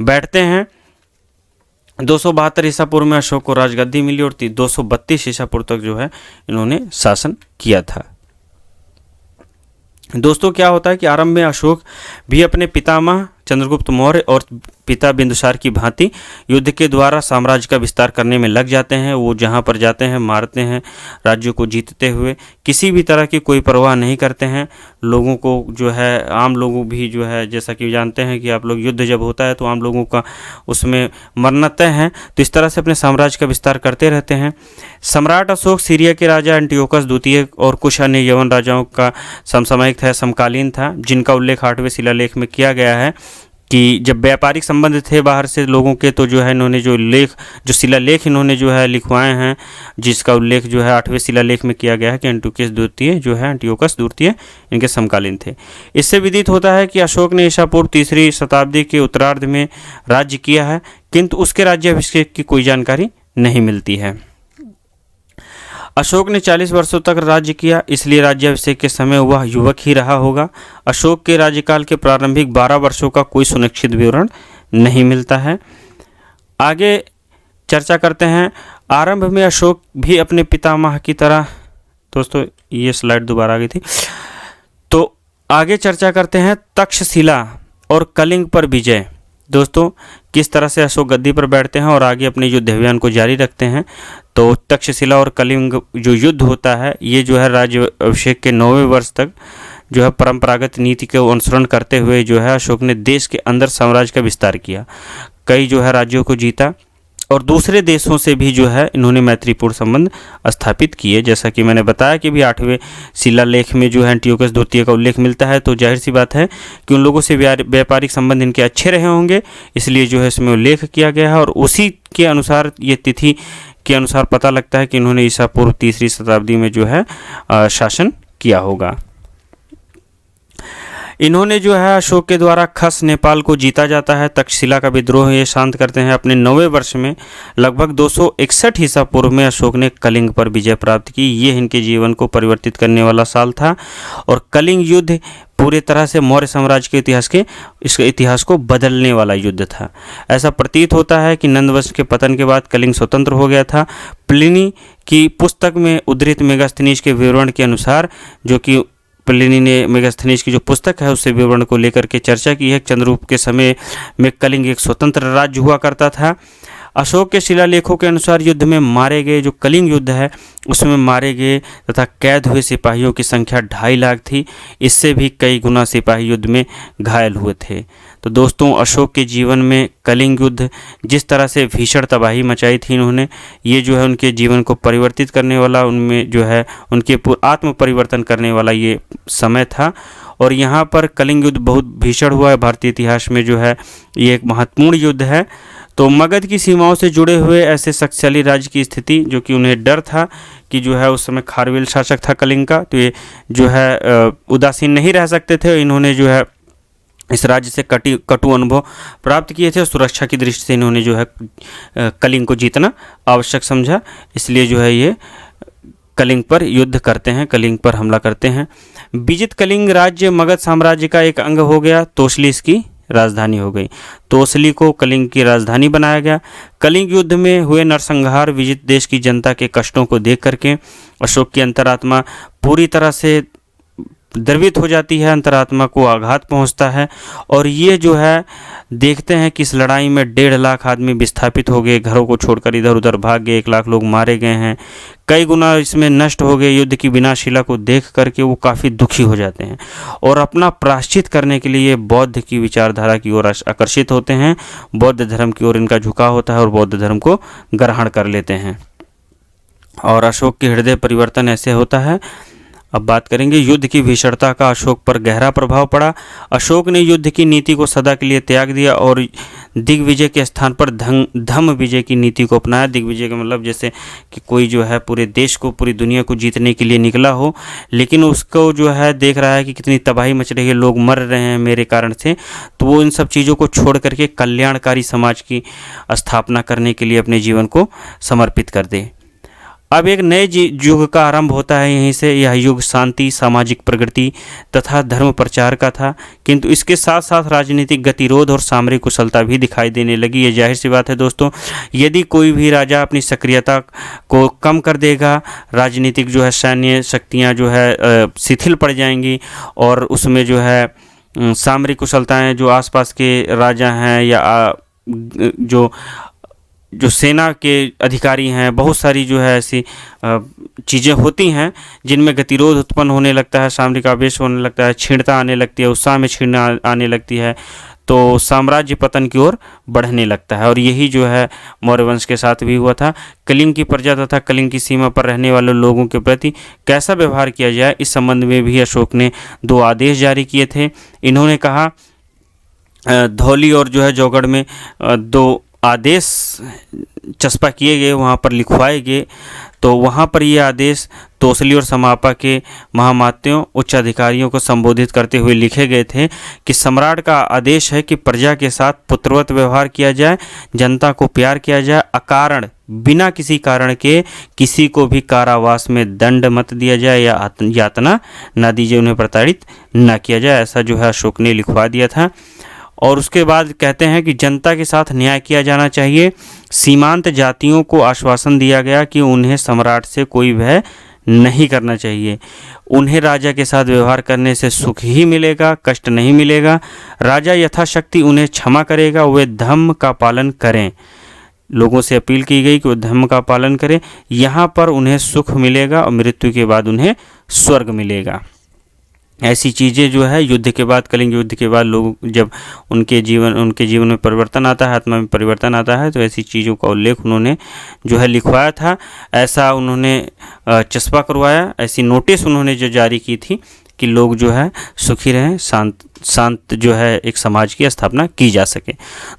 बैठते हैं। 272 ईसा पूर्व में अशोक को राजगद्दी मिली, और 232 ईसा पूर्व तक जो है इन्होंने शासन किया था। दोस्तों क्या होता है कि आरंभ में अशोक भी अपने पितामह चंद्रगुप्त मौर्य और पिता बिंदुसार की भांति युद्ध के द्वारा साम्राज्य का विस्तार करने में लग जाते हैं। वो जहाँ पर जाते हैं मारते हैं, राज्यों को जीतते हुए किसी भी तरह की कोई परवाह नहीं करते हैं। लोगों को जो है, आम लोगों भी जो है, जैसा कि जानते हैं कि आप लोग युद्ध जब होता है तो आम लोगों का उसमें मरना तय है, तो इस तरह से अपने साम्राज्य का विस्तार करते रहते हैं। सम्राट अशोक सीरिया के राजा एंटियोकस द्वितीय और कुछ अन्य यवन राजाओं का समसामयिक था, समकालीन था, जिनका उल्लेख 8वें शिलालेख में किया गया है कि जब व्यापारिक संबंध थे बाहर से लोगों के, तो जो है इन्होंने जो शिलालेख इन्होंने जो है लिखवाए हैं, जिसका उल्लेख जो है 8वें शिलालेख में किया गया है कि एंटियोकस द्वितीय इनके समकालीन थे। इससे विदित होता है कि अशोक ने ईसा पूर्व 3री शताब्दी के उत्तरार्ध में राज्य किया है, किंतु उसके राज्याभिषेक की कोई जानकारी नहीं मिलती है। अशोक ने 40 वर्षों तक राज्य किया, इसलिए राज्याभिषेक के समय वह युवक ही रहा होगा। अशोक के राज्यकाल के प्रारंभिक 12 वर्षों का कोई सुनिश्चित विवरण नहीं मिलता है। आगे चर्चा करते हैं। आरंभ में अशोक भी अपने पितामह की तरह, दोस्तों ये स्लाइड दोबारा आ गई थी, तो आगे चर्चा करते हैं तक्षशिला और कलिंग पर विजय। दोस्तों किस तरह से अशोक गद्दी पर बैठते हैं और आगे अपने युद्ध अभियान को जारी रखते हैं। तो तक्षशिला और कलिंग जो युद्ध होता है, ये जो है राज्य अभिषेक के 9वें वर्ष तक जो है परंपरागत नीति के अनुसरण करते हुए जो है अशोक ने देश के अंदर साम्राज्य का विस्तार किया, कई जो है राज्यों को जीता, और दूसरे देशों से भी जो है इन्होंने मैत्रीपूर्ण संबंध स्थापित किए। जैसा कि मैंने बताया कि भी 8वें शिलालेख में जो है एंटियोकस द्वितीय का उल्लेख मिलता है, तो जाहिर सी बात है कि उन लोगों से व्यापारिक संबंध इनके अच्छे रहे होंगे, इसलिए जो है इसमें उल्लेख किया गया है, और उसी के अनुसार ये तिथि के अनुसार पता लगता है कि इन्होंने ईसा पूर्व 3री शताब्दी में जो है शासन किया होगा। इन्होंने जो है अशोक के द्वारा खस नेपाल को जीता जाता है। तक्षशिला का विद्रोह ये शांत करते हैं। अपने 9वें वर्ष में लगभग 261 ईसा पूर्व में अशोक ने कलिंग पर विजय प्राप्त की। ये इनके जीवन को परिवर्तित करने वाला साल था, और कलिंग युद्ध पूरे तरह से मौर्य साम्राज्य के इतिहास को बदलने वाला युद्ध था। ऐसा प्रतीत होता है कि नंदवंश के पतन के बाद कलिंग स्वतंत्र हो गया था। प्लिनी की पुस्तक में उद्धृत मेगास्थनीज के विवरण के अनुसार, जो कि प्लिनी ने मेगास्थनीज की जो पुस्तक है उससे विवरण को लेकर के चर्चा की है। चंद्रगुप्त के समय में कलिंग एक स्वतंत्र राज्य हुआ करता था। अशोक के शिलालेखों के अनुसार युद्ध में मारे गए, जो कलिंग युद्ध है उसमें मारे गए तथा कैद हुए सिपाहियों की संख्या 2.5 लाख थी। इससे भी कई गुना सिपाही युद्ध में घायल हुए थे। तो दोस्तों, अशोक के जीवन में कलिंग युद्ध जिस तरह से भीषण तबाही मचाई थी इन्होंने, ये जो है उनके जीवन को परिवर्तित करने वाला, उनमें जो है उनके आत्म परिवर्तन करने वाला ये समय था। और यहाँ पर कलिंग युद्ध बहुत भीषण हुआ है। भारतीय इतिहास में जो है ये एक महत्वपूर्ण युद्ध है। तो मगध की सीमाओं से जुड़े हुए ऐसे शक्तिशाली राज्य की स्थिति, जो कि उन्हें डर था कि जो है उस समय खारवेल शासक था कलिंग का, तो ये जो है उदासीन नहीं रह सकते थे। इन्होंने जो है इस राज्य से कटु अनुभव प्राप्त किए थे और सुरक्षा की दृष्टि से इन्होंने जो है कलिंग को जीतना आवश्यक समझा। इसलिए जो है ये कलिंग पर युद्ध करते हैं, कलिंग पर हमला करते हैं। विजित कलिंग राज्य मगध साम्राज्य का एक अंग हो गया। तोसली इसकी राजधानी हो गई। तोसली को कलिंग की राजधानी बनाया गया। कलिंग युद्ध में हुए नरसंहार, विजित देश की जनता के कष्टों को देख करके अशोक की अंतरात्मा पूरी तरह से द्रवित हो जाती है, अंतरात्मा को आघात पहुंचता है। और ये जो है देखते हैं कि इस लड़ाई में 1.5 लाख आदमी विस्थापित हो गए, घरों को छोड़कर इधर उधर भाग गए, 1 लाख लोग मारे गए हैं, कई गुना इसमें नष्ट हो गए। युद्ध की विनाशशीला को देख करके वो काफ़ी दुखी हो जाते हैं और अपना प्रायश्चित करने के लिए बौद्ध की विचारधारा की ओर आकर्षित होते हैं। बौद्ध धर्म की ओर इनका झुकाव होता है और बौद्ध धर्म को ग्रहण कर लेते हैं। और अशोक के हृदय परिवर्तन ऐसे होता है। अब बात करेंगे युद्ध की भीषणता का अशोक पर गहरा प्रभाव पड़ा। अशोक ने युद्ध की नीति को सदा के लिए त्याग दिया और दिग्विजय के स्थान पर धम्म विजय की नीति को अपनाया। दिग्विजय का मतलब जैसे कि कोई जो है पूरे देश को, पूरी दुनिया को जीतने के लिए निकला हो, लेकिन उसको जो है देख रहा है कि कितनी तबाही मच रही है, लोग मर रहे हैं मेरे कारण से, तो वो इन सब चीज़ों को छोड़ करके कल्याणकारी समाज की स्थापना करने के लिए अपने जीवन को समर्पित कर दे। अब एक नए युग का आरंभ होता है यहीं से। यह युग शांति, सामाजिक प्रगति तथा धर्म प्रचार का था, किंतु इसके साथ साथ राजनीतिक गतिरोध और सामरिक कुशलता भी दिखाई देने लगी। ये जाहिर सी बात है दोस्तों, यदि कोई भी राजा अपनी सक्रियता को कम कर देगा, राजनीतिक जो है सैन्य शक्तियाँ जो है शिथिल पड़ जाएंगी और उसमें जो है सामरिक कुशलताएँ, जो आसपास के राजा हैं या जो सेना के अधिकारी हैं, बहुत सारी जो है ऐसी चीज़ें होती हैं जिनमें गतिरोध उत्पन्न होने लगता है, सामरिक आवेश होने लगता है, छीणता आने लगती है, उत्साह में छीणना आने लगती है, तो साम्राज्य पतन की ओर बढ़ने लगता है। और यही जो है मौर्य वंश के साथ भी हुआ था। कलिंग की प्रजा तथा कलिंग की सीमा पर रहने वाले लोगों के प्रति कैसा व्यवहार किया जाए, इस संबंध में भी अशोक ने 2 आदेश जारी किए थे। इन्होंने कहा, धौली और जो है जौगढ़ में 2 आदेश चस्पा किए गए, वहाँ पर लिखवाए गए। तो वहाँ पर ये आदेश तोसली और समापा के महामात्यों, उच्च अधिकारियों को संबोधित करते हुए लिखे गए थे कि सम्राट का आदेश है कि प्रजा के साथ पुत्रवत व्यवहार किया जाए, जनता को प्यार किया जाए, अकारण बिना किसी कारण के किसी को भी कारावास में दंड मत दिया जाए या यातना न दी जाए, उन्हें प्रताड़ित न किया जाए। ऐसा जो है अशोक ने लिखवा दिया था। और उसके बाद कहते हैं कि जनता के साथ न्याय किया जाना चाहिए। सीमांत जातियों को आश्वासन दिया गया कि उन्हें सम्राट से कोई भय नहीं करना चाहिए, उन्हें राजा के साथ व्यवहार करने से सुख ही मिलेगा, कष्ट नहीं मिलेगा। राजा यथाशक्ति उन्हें क्षमा करेगा, वे धर्म का पालन करें। लोगों से अपील की गई कि वो धर्म का पालन करें, यहाँ पर उन्हें सुख मिलेगा और मृत्यु के बाद उन्हें स्वर्ग मिलेगा। ऐसी चीज़ें जो है युद्ध के बाद, कलिंग युद्ध के बाद लोग जब उनके जीवन में परिवर्तन आता है, आत्मा में परिवर्तन आता है, तो ऐसी चीज़ों का उल्लेख उन्होंने जो है लिखवाया था। ऐसा उन्होंने चस्पा करवाया, ऐसी नोटिस उन्होंने जो जारी की थी कि लोग जो है सुखी रहें, शांत जो है एक समाज की स्थापना की जा सके।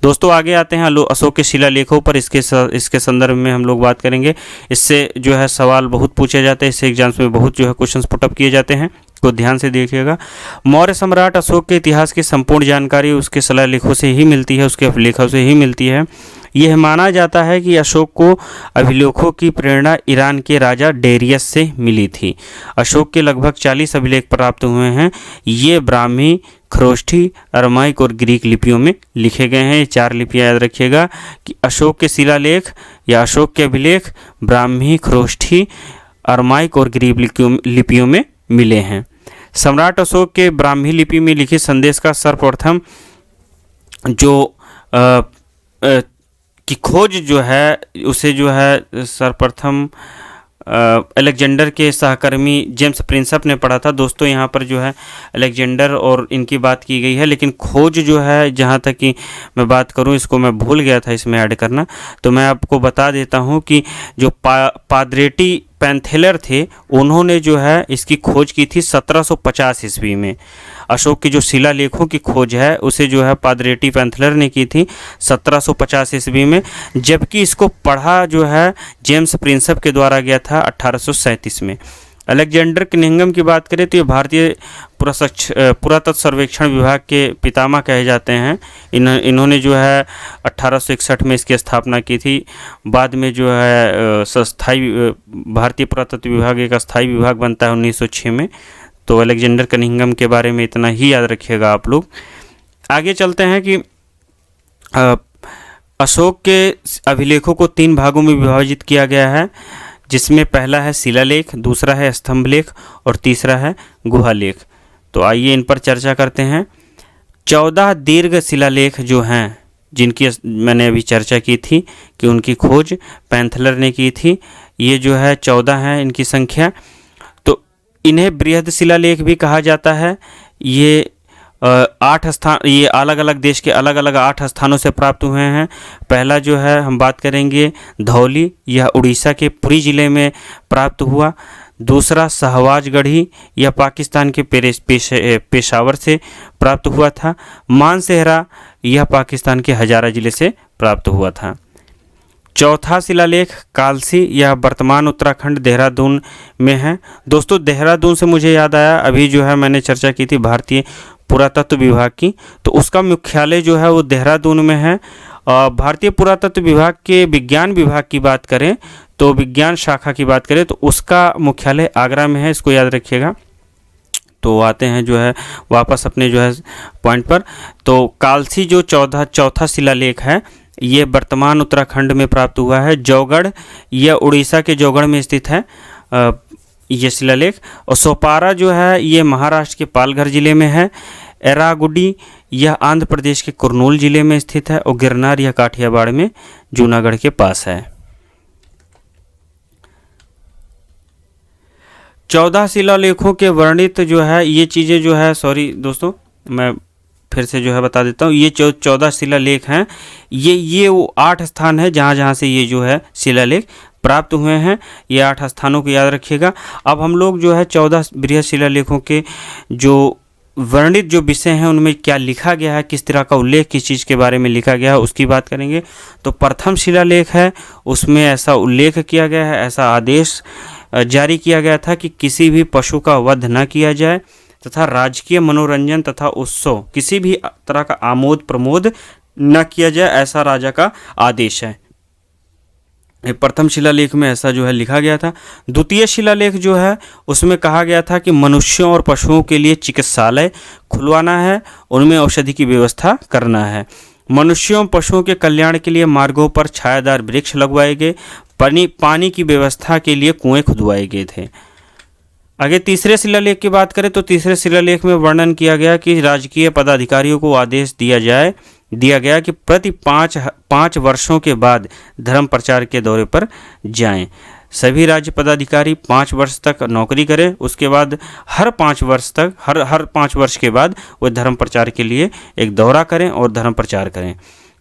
दोस्तों आगे आते हैं अशोक के शिलालेखों पर। इसके संदर्भ में हम लोग बात करेंगे। इससे जो है सवाल बहुत पूछे जाते हैं, इससे एग्जाम्स में बहुत जो है क्वेश्चंस पुटअप किए जाते हैं, को ध्यान से देखिएगा। मौर्य सम्राट अशोक के इतिहास की संपूर्ण जानकारी उसके शिलालेखों से ही मिलती है, उसके अभिलेखों से ही मिलती है। यह माना जाता है कि अशोक को अभिलेखों की प्रेरणा ईरान के राजा डेरियस से मिली थी। अशोक के लगभग 40 अभिलेख प्राप्त हुए हैं। ये ब्राह्मी, खरोष्ठी, अरमाइक और ग्रीक लिपियों में लिखे गए हैं। ये 4 लिपियाँ याद रखिएगा कि अशोक के शिलालेख या अशोक के अभिलेख ब्राह्मी, खरोष्ठी, अरमाइक और ग्रीक लिपियों में मिले हैं। सम्राट अशोक के ब्राह्मी लिपि में लिखित संदेश का सर्वप्रथम जो की खोज जो है उसे जो है सर्वप्रथम अलेक्जेंडर के सहकर्मी जेम्स प्रिंसप ने पढ़ा था। दोस्तों यहाँ पर जो है अलेक्जेंडर और इनकी बात की गई है, लेकिन खोज जो है जहाँ तक कि मैं बात करूँ, इसको मैं भूल गया था इसमें ऐड करना, तो मैं आपको बता देता हूँ कि जो पाद्रेटी पैंथेलर थे उन्होंने जो है इसकी खोज की थी 1750 ईस्वी में। अशोक के जो शिलालेखों की खोज है उसे जो है पाद्रेटी पैंथेलर ने की थी 1750 ईस्वी में, जबकि इसको पढ़ा जो है जेम्स प्रिंसप के द्वारा गया था 1837 में। अलेक्जेंडर कनिंघम की बात करें तो ये भारतीय पुरातत्व सर्वेक्षण विभाग के पितामह कहे जाते हैं। इन्होंने जो है 1861 में इसकी स्थापना की थी। बाद में जो है स्थायी भारतीय पुरातत्व विभाग एक अस्थायी विभाग बनता है 1906 में। तो अलेक्जेंडर कनिंघम के बारे में इतना ही याद रखिएगा आप लोग। आगे चलते हैं कि अशोक के अभिलेखों को 3 भागों में विभाजित किया गया है, जिसमें पहला है शिलालेख, दूसरा है स्तंभलेख और तीसरा है गुहालेख। तो आइए इन पर चर्चा करते हैं। 14 दीर्घ शिलालेख जो हैं, जिनकी मैंने अभी चर्चा की थी कि उनकी खोज पैंथेलर ने की थी, ये जो है 14 है इनकी संख्या। तो इन्हें बृहद शिलालेख भी कहा जाता है। ये 8 स्थान, ये अलग अलग देश के अलग अलग 8 स्थानों से प्राप्त हुए हैं। पहला जो है हम बात करेंगे धौली, यह उड़ीसा के पुरी ज़िले में प्राप्त हुआ। दूसरा सहवाजगढ़ी, यह पाकिस्तान के पेशावर से प्राप्त हुआ था। मानसेहरा, यह पाकिस्तान के हजारा ज़िले से प्राप्त हुआ था। चौथा शिलालेख कालसी, यह वर्तमान उत्तराखंड देहरादून में है। दोस्तों देहरादून से मुझे याद आया, अभी जो है मैंने चर्चा की थी भारतीय पुरातत्व विभाग की, तो उसका मुख्यालय जो है वो देहरादून में है। भारतीय पुरातत्व विभाग के विज्ञान विभाग की बात करें तो विज्ञान शाखा की बात करें तो उसका मुख्यालय आगरा में है, इसको याद रखिएगा। तो आते हैं जो है वापस अपने जो है पॉइंट पर। तो कालसी जो चौथा शिलालेख है, ये वर्तमान उत्तराखंड में प्राप्त हुआ है। जौगढ़, यह उड़ीसा के जौगढ़ में स्थित है ये शिलालेख। और सोपारा जो है ये महाराष्ट्र के पालघर जिले में है। एरागुडी, यह आंध्र प्रदेश के कुर्नूल जिले में स्थित है। और गिरनार, यह काठियावाड़ में जूनागढ़ के पास है। 14 शिलालेखों के वर्णित जो है ये चीज़ें जो है, सॉरी दोस्तों मैं फिर से जो है बता देता हूँ, ये 14 शिलालेख हैं। ये वो 8 स्थान है जहाँ से ये जो है शिलालेख प्राप्त हुए हैं। ये 8 स्थानों को याद रखिएगा। अब हम लोग जो है 14 बृहद शिलालेखों के जो वर्णित जो विषय हैं उनमें क्या लिखा गया है, किस तरह का उल्लेख किस चीज़ के बारे में लिखा गया है उसकी बात करेंगे। तो प्रथम शिलालेख है, उसमें ऐसा उल्लेख किया गया है, ऐसा आदेश जारी किया गया था कि किसी भी पशु का वध न किया जाए तथा राजकीय मनोरंजन तथा उत्सव किसी भी तरह का आमोद प्रमोद न किया जाए, ऐसा राजा का आदेश है। प्रथम शिलालेख में ऐसा जो है लिखा गया था। द्वितीय शिलालेख जो है उसमें कहा गया था कि मनुष्यों और पशुओं के लिए चिकित्सालय खुलवाना है, उनमें औषधि की व्यवस्था करना है। मनुष्यों और पशुओं के कल्याण के लिए मार्गों पर छायादार वृक्ष लगवाए गए, पानी की व्यवस्था के लिए कुएं खुदवाए गए थे। आगे तीसरे शिलालेख की बात करें तो तीसरे शिलालेख में वर्णन किया गया कि राजकीय पदाधिकारियों को आदेश दिया गया कि प्रति 5 वर्षों के बाद धर्म प्रचार के दौरे पर जाएं। सभी राज्य पदाधिकारी 5 वर्ष तक नौकरी करें, उसके बाद हर 5 वर्ष के बाद वो धर्म प्रचार के लिए एक दौरा करें और धर्म प्रचार करें।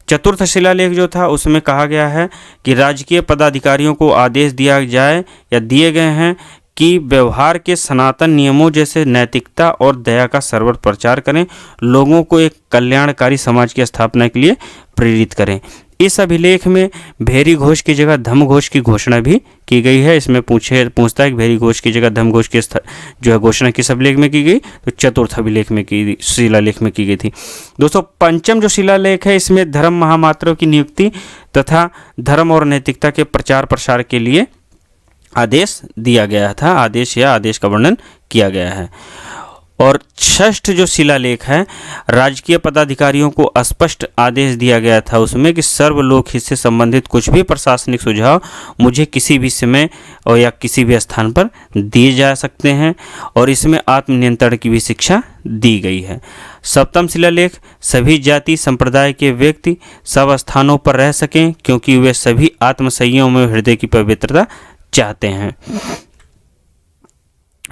चतुर्थ शिलालेख जो था उसमें कहा गया है कि राजकीय पदाधिकारियों को आदेश दिया जाए या दिए गए हैं कि व्यवहार के सनातन नियमों जैसे नैतिकता और दया का सर्वत्र प्रचार करें, लोगों को एक कल्याणकारी समाज की स्थापना के लिए प्रेरित करें। इस अभिलेख में भेरी घोष की जगह धम्म घोष की घोषणा भी की गई है। इसमें पूछता है कि भेरी घोष की जगह धम्म घोष की जो है घोषणा किस अभिलेख में की गई, तो चतुर्थ अभिलेख में शिलालेख में की गई थी। दोस्तों पंचम जो शिलालेख है इसमें धर्म महामात्रों की नियुक्ति तथा धर्म और नैतिकता के प्रचार प्रसार के लिए आदेश दिया गया था, आदेश का वर्णन किया गया है। और षष्ठ जो शिलालेख है, राजकीय पदाधिकारियों को स्पष्ट आदेश दिया गया था उसमें कि सर्वलोक हित से संबंधित कुछ भी प्रशासनिक सुझाव मुझे किसी भी समय और या किसी भी स्थान पर दिए जा सकते हैं, और इसमें आत्मनियंत्रण की भी शिक्षा दी गई है। सप्तम शिलालेख, सभी जाति संप्रदाय के व्यक्ति सब स्थानों पर रह सकें क्योंकि वे सभी आत्मसंयम में हृदय की पवित्रता चाहते हैं।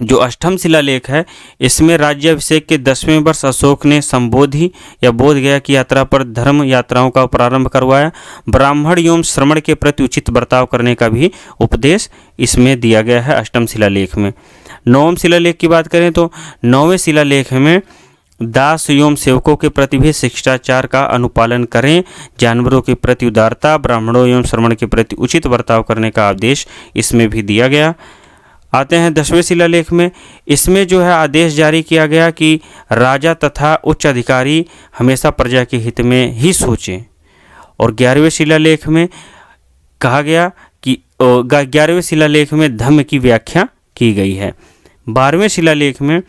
जो अष्टम शिलालेख है, इसमें राज्याभिषेक के 10वें वर्ष अशोक ने संबोधि या बोध गया की यात्रा पर धर्म यात्राओं का प्रारंभ करवाया। ब्राह्मण एवं श्रमण के प्रति उचित बर्ताव करने का भी उपदेश इसमें दिया गया है अष्टम शिलालेख में। नवम शिलालेख की बात करें तो नौवें शिलालेख में दास एवं सेवकों के प्रति भी शिष्टाचार का अनुपालन करें, जानवरों के प्रति उदारता, ब्राह्मणों एवं श्रमण के प्रति उचित बर्ताव करने का आदेश इसमें भी दिया गया। आते हैं 10वें शिलालेख में, इसमें जो है आदेश जारी किया गया कि राजा तथा उच्च अधिकारी हमेशा प्रजा के हित में ही सोचें। और 11वें शिलालेख में कहा गया कि 11वें शिलालेख में धम्म की व्याख्या की गई है। 12वें शिलालेख में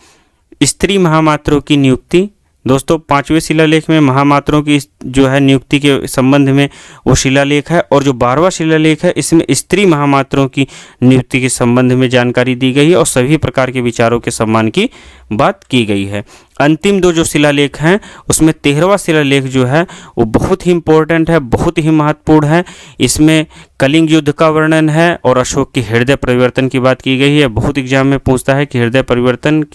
स्त्री महामात्रों की नियुक्ति। दोस्तों 5वें शिलालेख में महामात्रों की जो है नियुक्ति के संबंध में वो शिलालेख है, और जो 12वां शिलालेख है इसमें स्त्री महामात्रों की नियुक्ति के संबंध में जानकारी दी गई है और सभी प्रकार के विचारों के सम्मान की बात की गई है। अंतिम दो जो शिलालेख हैं उसमें 13वां शिलालेख जो है वो बहुत ही इम्पोर्टेंट है, बहुत ही महत्वपूर्ण है। इसमें कलिंग युद्ध का वर्णन है और अशोक के हृदय परिवर्तन की बात की गई है। बहुत एग्जाम में पूछता है कि हृदय परिवर्तन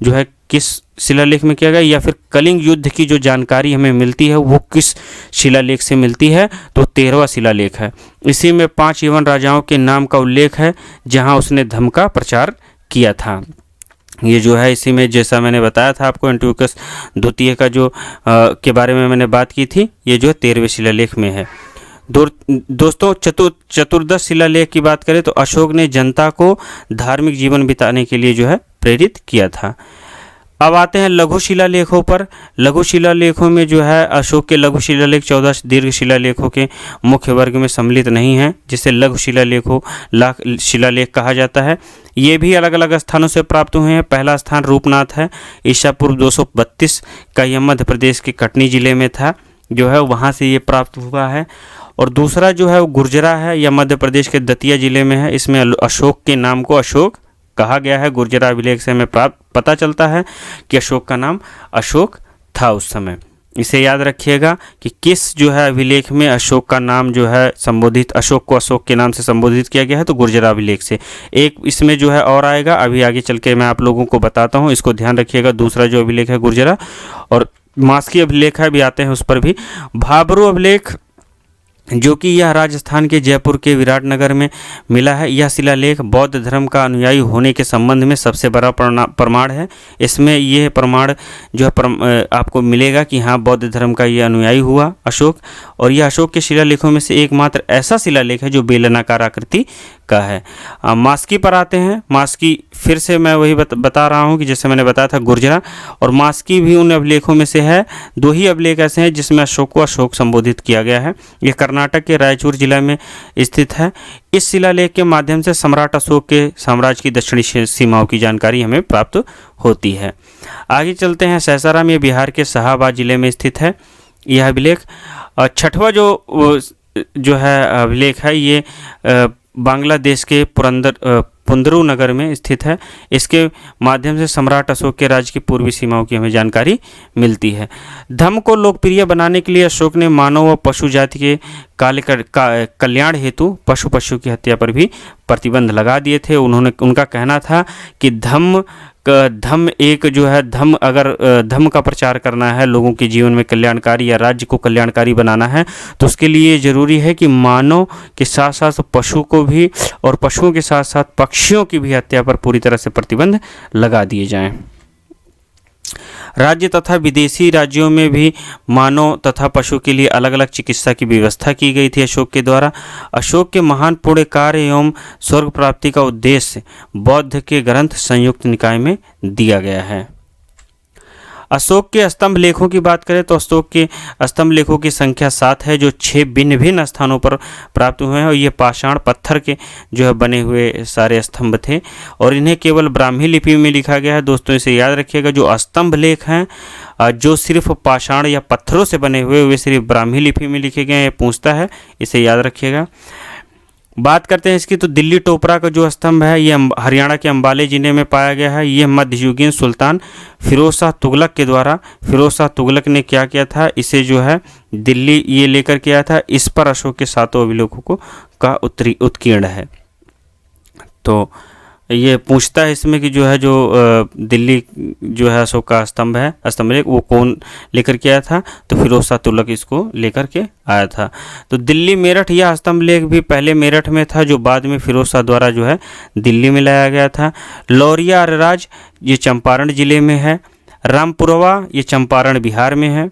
जो है किस शिलालेख में किया गया, या फिर कलिंग युद्ध की जो जानकारी हमें मिलती है वो किस शिलालेख से मिलती है, तो 13वां शिलालेख है। इसी में 5 यवन राजाओं के नाम का उल्लेख है जहां उसने धम्म का प्रचार किया था। ये जो है इसी में जैसा मैंने बताया था आपको एंटियोकस द्वितीय का जो के बारे में मैंने बात की थी, ये जो 13वें शिलालेख में है। दोस्तों चतुर्दश शिलालेख की बात करें तो अशोक ने जनता को धार्मिक जीवन बिताने के लिए जो है प्रेरित किया था। अब आते हैं लघु शिलालेखों पर। लघु शिलालेखों में जो है अशोक के लघु शिलालेख 14 दीर्घ शिलालेखों के मुख्य वर्ग में सम्मिलित नहीं है, जिसे लघु शिलालेख कहा जाता है। ये भी अलग अलग स्थानों से प्राप्त हुए हैं। पहला स्थान रूपनाथ है, ईसा पूर्व 232 का, यह मध्य प्रदेश के कटनी जिले में था, जो है वहाँ से ये प्राप्त हुआ है। और दूसरा जो है वो गुर्जरा है, यह मध्य प्रदेश के दतिया जिले में है। इसमें अशोक के नाम को अशोक कहा गया है। गुर्जरा अभिलेख से हमें पता चलता है कि अशोक का नाम अशोक था उस समय। इसे याद रखिएगा कि किस जो है अभिलेख में अशोक का नाम जो है संबोधित, अशोक को अशोक के नाम से संबोधित किया गया है, तो गुर्जरा अभिलेख से। एक इसमें जो है और आएगा, अभी आगे चल के मैं आप लोगों को बताता हूँ, इसको ध्यान रखिएगा। दूसरा जो अभिलेख है गुर्जरा, और मास्की अभिलेख है, अभी आते हैं उस पर भी। भाबरू अभिलेख जो कि यह राजस्थान के जयपुर के विराटनगर में मिला है। यह शिलालेख बौद्ध धर्म का अनुयायी होने के संबंध में सबसे बड़ा प्रमाण है। इसमें यह प्रमाण जो है आपको मिलेगा कि हाँ बौद्ध धर्म का यह अनुयायी हुआ अशोक। और यह अशोक के शिलालेखों में से एकमात्र ऐसा शिलालेख है जो बेलनाकार आकृति का है। मास्की पर आते हैं। मास्की फिर से मैं वही बता रहा हूँ कि जैसे मैंने बताया था गुर्जरा, और मास्की भी उन अभिलेखों में से है। 2 ही अभिलेख ऐसे हैं जिसमें अशोक को अशोक संबोधित किया गया है। यह कर्नाटक के रायचूर जिला में स्थित है। इस शिलालेख के माध्यम से सम्राट अशोक के साम्राज्य की दक्षिणी सीमाओं की जानकारी हमें प्राप्त होती है। आगे चलते हैं सासाराम, ये बिहार के शाहाबाद जिले में स्थित है यह अभिलेख। 6वां जो है अभिलेख है ये बांग्लादेश के पुंदरू नगर में स्थित है। इसके माध्यम से सम्राट अशोक के राज्य की पूर्वी सीमाओं की हमें जानकारी मिलती है। धम्म को लोकप्रिय बनाने के लिए अशोक ने मानव व पशु जाति के कल्याण हेतु पशु की हत्या पर भी प्रतिबंध लगा दिए थे। उनका कहना था कि धम्म एक जो है अगर धम्म का प्रचार करना है, लोगों के जीवन में कल्याणकारी या राज्य को कल्याणकारी बनाना है, तो उसके लिए ज़रूरी है कि मानव के साथ साथ पशु को भी और पशुओं के साथ साथ पक्षियों की भी हत्या पर पूरी तरह से प्रतिबंध लगा दिए जाएं। राज्य तथा विदेशी राज्यों में भी मानव तथा पशु के लिए अलग अलग चिकित्सा की व्यवस्था की गई थी अशोक के द्वारा। अशोक के महान पुण्य कार्य एवं स्वर्ग प्राप्ति का उद्देश्य बौद्ध के ग्रंथ संयुक्त निकाय में दिया गया है। अशोक के स्तंभ लेखों की बात करें तो अशोक के स्तंभ लेखों की संख्या 7 है, जो 6 भिन्न भिन्न स्थानों पर प्राप्त हुए हैं, और ये पाषाण पत्थर के जो है बने हुए सारे स्तंभ थे, और इन्हें केवल ब्राह्मी लिपि में लिखा गया है। दोस्तों इसे याद रखिएगा, जो स्तंभ लेख हैं जो सिर्फ पाषाण या पत्थरों से बने हुए वे सिर्फ ब्राह्मी लिपि में लिखे गए हैं, ये पूछता है, इसे याद रखिएगा। बात करते हैं इसकी, तो दिल्ली टोपरा का जो स्तंभ है ये हरियाणा के अंबाले जिले में पाया गया है। ये मध्ययुगीन सुल्तान फिरोज शाह तुगलक के द्वारा, फिरोज शाह तुगलक ने क्या किया था, इसे जो है दिल्ली ये लेकर के आया था। इस पर अशोक के 7 अभिलेखों का उत्कीर्ण है। तो ये पूछता है इसमें कि जो है जो दिल्ली जो है अशोक का स्तंभ है, स्तंभ लेख, वो कौन लेकर के आया था, तो फिरोज शाह तुगलक इसको लेकर के आया था। तो दिल्ली मेरठ यह स्तंभ लेख भी पहले मेरठ में था, जो बाद में फिरोज शाह द्वारा जो है दिल्ली में लाया गया था। लौरिया अरराज ये चंपारण जिले में है। रामपुरवा ये चंपारण बिहार में है।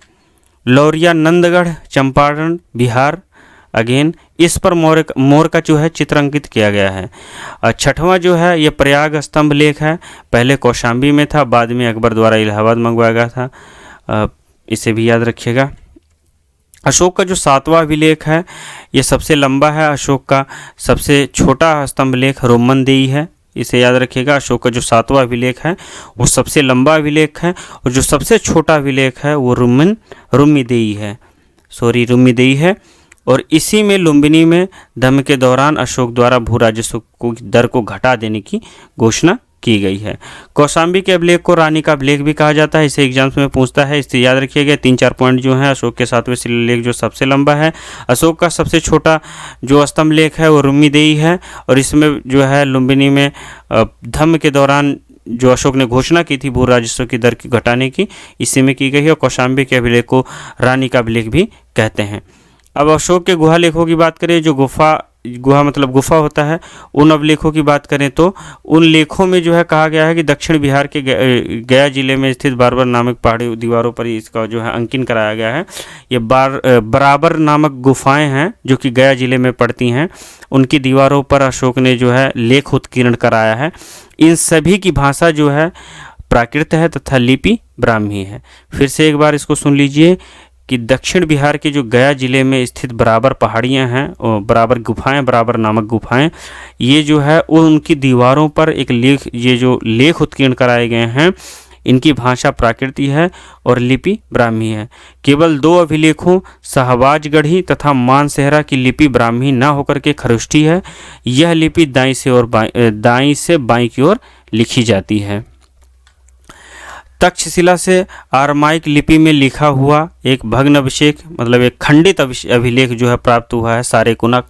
लौरिया नंदगढ़ चंपारण बिहार, अगेन इस पर मोर का जो है चित्र अंकित किया गया है। और छठवां जो है ये प्रयाग स्तंभ लेख है, पहले कौशाम्बी में था, बाद में अकबर द्वारा इलाहाबाद मंगवाया गया था, इसे भी याद रखिएगा। अशोक का जो 7वां अभिलेख है ये सबसे लंबा है। अशोक का सबसे छोटा स्तंभ लेख रोमनदेई है, इसे याद रखिएगा। अशोक का जो 7वां अभिलेख है वो सबसे लंबा अभिलेख है, और जो सबसे छोटा अभिलेख है वो रुम्मीदेई है। और इसी में लुम्बिनी में दम के दौरान अशोक द्वारा भू राजस्व को दर को घटा देने की घोषणा की गई है। कौशाम्बी के अभिलेख को रानी का अभिलेख भी कहा जाता है, इसे एग्जाम्स में पूछता है, इससे याद रखिएगा। 3-4 पॉइंट जो हैं, अशोक के 7वें शिलालेख जो सबसे लंबा है। अशोक का सबसे छोटा जो स्तंभ लेख है वो रुम्मीदेई है, और इसमें जो है लुम्बिनी में धम्म के दौरान जो अशोक ने घोषणा की थी भू राजस्व की दर की घटाने की, इसी में की गई है। और कौशाम्बी के अभिलेख को रानी का अभिलेख भी कहते हैं। अब अशोक के गुहा लेखों की बात करें, जो गुहा मतलब गुफा होता है, उन अभिलेखों की बात करें तो उन लेखों में जो है कहा गया है कि दक्षिण बिहार के गया जिले में स्थित बारबर नामक पहाड़ी दीवारों पर इसका जो है अंकन कराया गया है। ये बराबर नामक गुफाएं हैं जो कि गया जिले में पड़ती हैं, उनकी दीवारों पर अशोक ने जो है लेख उत्कीर्ण कराया है। इन सभी की भाषा जो है प्राकृत है तथा लिपि ब्राह्मी है। फिर से एक बार इसको सुन लीजिए कि दक्षिण बिहार के जो गया जिले में स्थित बराबर पहाड़ियां हैं और बराबर गुफाएं, बराबर नामक गुफाएं, ये जो है उनकी दीवारों पर एक लेख, ये जो लेख उत्कीर्ण कराए गए हैं, इनकी भाषा प्राकृति है और लिपि ब्राह्मी है। केवल 2 अभिलेखों शाहबाजगढ़ी तथा मानसेहरा की लिपि ब्राह्मी न होकर के खरुष्ठी है। यह लिपि दाईं से बाईं की ओर लिखी जाती है। तक्षशिला से आरमाइक लिपि में लिखा हुआ एक भग्न अभिषेक मतलब एक खंडित अभिलेख जो है प्राप्त हुआ है सारेकुनक,